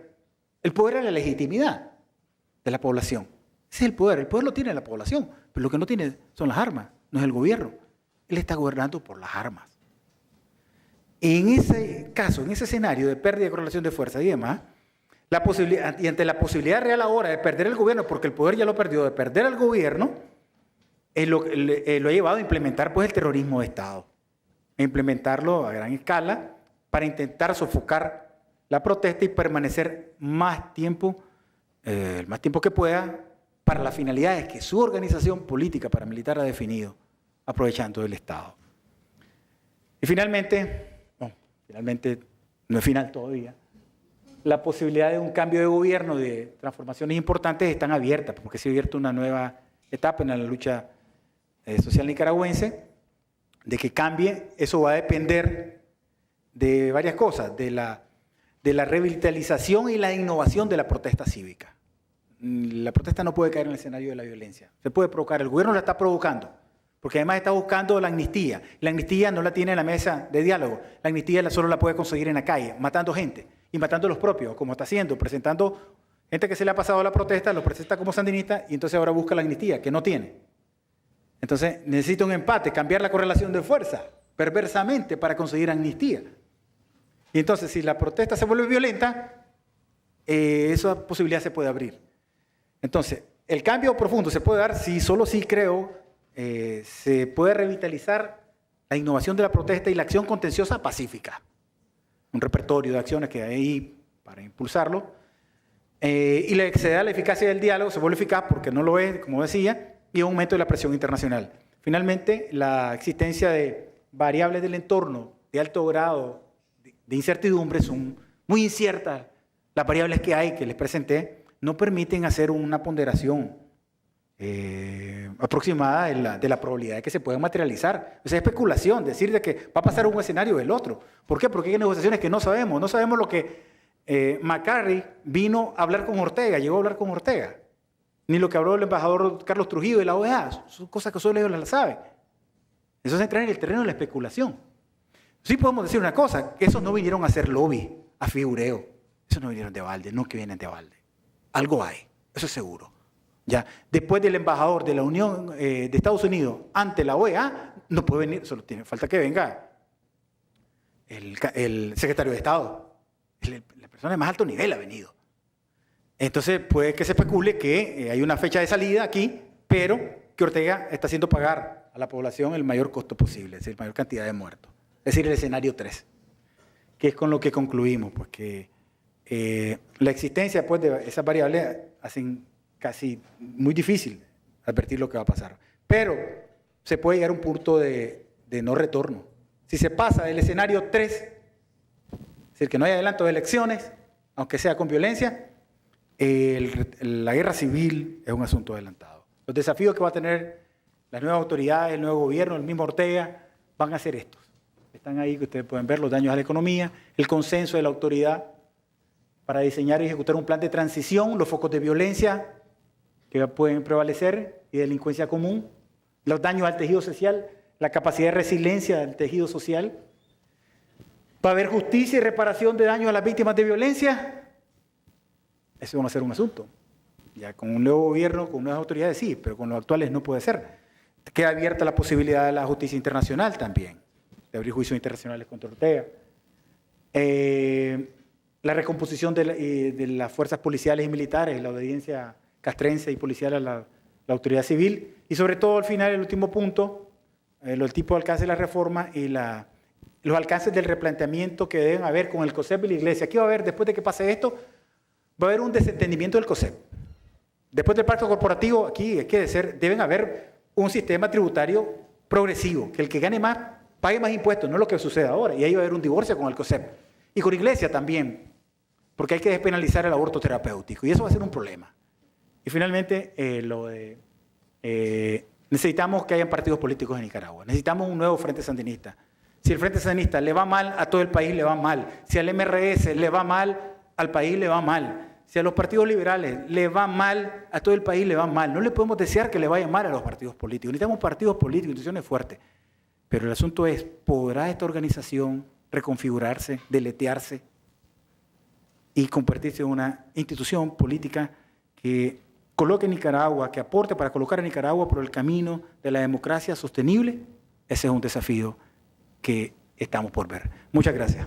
El poder es la legitimidad de la población. Ese es el poder lo tiene la población, pero lo que no tiene son las armas, no es el gobierno. Él está gobernando por las armas. En ese caso, en ese escenario de pérdida de correlación de fuerza y demás, y ante la posibilidad real ahora de perder el gobierno, porque el poder ya lo perdió, de perder al gobierno, lo ha llevado a implementar pues, el terrorismo de Estado. A implementarlo a gran escala para intentar sofocar la protesta y permanecer más tiempo, el más tiempo que pueda, para las finalidades que su organización política paramilitar ha definido, aprovechando el Estado. Y finalmente no es final todavía, la posibilidad de un cambio de gobierno, de transformaciones importantes están abiertas, porque se ha abierto una nueva etapa en la lucha social nicaragüense, de que cambie. Eso va a depender de varias cosas, de la revitalización y la innovación de la protesta cívica. La protesta no puede caer en el escenario de la violencia, se puede provocar, el gobierno la está provocando, porque además está buscando la amnistía. La amnistía no la tiene en la mesa de diálogo, la amnistía solo la puede conseguir en la calle, matando gente y matando a los propios, como está haciendo, presentando gente que se le ha pasado la protesta, los presenta como sandinistas y entonces ahora busca la amnistía, que no tiene. Entonces necesita un empate, cambiar la correlación de fuerza, perversamente, para conseguir amnistía. Y entonces si la protesta se vuelve violenta, esa posibilidad se puede abrir. Entonces, el cambio profundo se puede dar si, solo si creo, se puede revitalizar la innovación de la protesta y la acción contenciosa pacífica. Un repertorio de acciones que hay ahí para impulsarlo. Y se da la eficacia del diálogo, se vuelve eficaz porque no lo es, como decía, y un aumento de la presión internacional. Finalmente, la existencia de variables del entorno de alto grado de incertidumbre son muy inciertas. Las variables que hay, que les presenté, no permiten hacer una ponderación aproximada de la probabilidad de que se puedan materializar. O sea, es especulación, decir de que va a pasar un escenario del otro. ¿Por qué? Porque hay negociaciones que no sabemos. No sabemos lo que McCarthy vino a hablar con Ortega, llegó a hablar con Ortega. Ni lo que habló el embajador Carlos Trujillo de la OEA. Son cosas que solo ellos las saben. Eso es entrar en el terreno de la especulación. Sí podemos decir una cosa, que esos no vinieron a hacer lobby, a figureo. Esos no vinieron de balde, no que vienen de balde. Algo hay, eso es seguro. ¿Ya? Después del embajador de la Unión de Estados Unidos ante la OEA, no puede venir, solo tiene falta que venga el secretario de Estado. La persona de más alto nivel ha venido. Entonces puede que se especule que hay una fecha de salida aquí, pero que Ortega está haciendo pagar a la población el mayor costo posible, es decir, la mayor cantidad de muertos. Es decir, el escenario 3, que es con lo que concluimos, pues que la existencia pues, de esas variables hacen casi muy difícil advertir lo que va a pasar. Pero se puede llegar a un punto de no retorno. Si se pasa del escenario 3, es decir, que no hay adelanto de elecciones, aunque sea con violencia, la guerra civil es un asunto adelantado. Los desafíos que va a tener las nuevas autoridades, el nuevo gobierno, el mismo Ortega, van a ser estos. Están ahí, que ustedes pueden ver, los daños a la economía, el consenso de la autoridad para diseñar y ejecutar un plan de transición, los focos de violencia que pueden prevalecer y delincuencia común, los daños al tejido social, la capacidad de resiliencia del tejido social. ¿Va a haber justicia y reparación de daños a las víctimas de violencia? Eso va a ser un asunto. Ya con un nuevo gobierno, con nuevas autoridades sí, pero con los actuales no puede ser. Queda abierta la posibilidad de la justicia internacional también, de abrir juicios internacionales contra Ortega. La recomposición de las fuerzas policiales y militares, la obediencia castrense y policial a la autoridad civil, y sobre todo al final, el último punto, el tipo de alcance de la reforma y los alcances del replanteamiento que deben haber con el COSEP y la Iglesia. Aquí va a haber, después de que pase esto, va a haber un desentendimiento del COSEP. Después del pacto corporativo, aquí deben haber un sistema tributario progresivo, que el que gane más pague más impuestos, no es lo que sucede ahora, y ahí va a haber un divorcio con el COSEP. Y con la Iglesia también, porque hay que despenalizar el aborto terapéutico, y eso va a ser un problema. Y finalmente, necesitamos que hayan partidos políticos en Nicaragua, necesitamos un nuevo Frente Sandinista. Si el Frente Sandinista le va mal, a todo el país le va mal. Si al MRS le va mal, al país le va mal. Si a los partidos liberales le va mal, a todo el país le va mal. No le podemos desear que le vaya mal a los partidos políticos. Necesitamos partidos políticos, instituciones fuertes. Pero el asunto es, ¿podrá esta organización reconfigurarse, deletearse y convertirse en una institución política que coloque a Nicaragua, que aporte para colocar a Nicaragua por el camino de la democracia sostenible? Ese es un desafío que estamos por ver. Muchas gracias.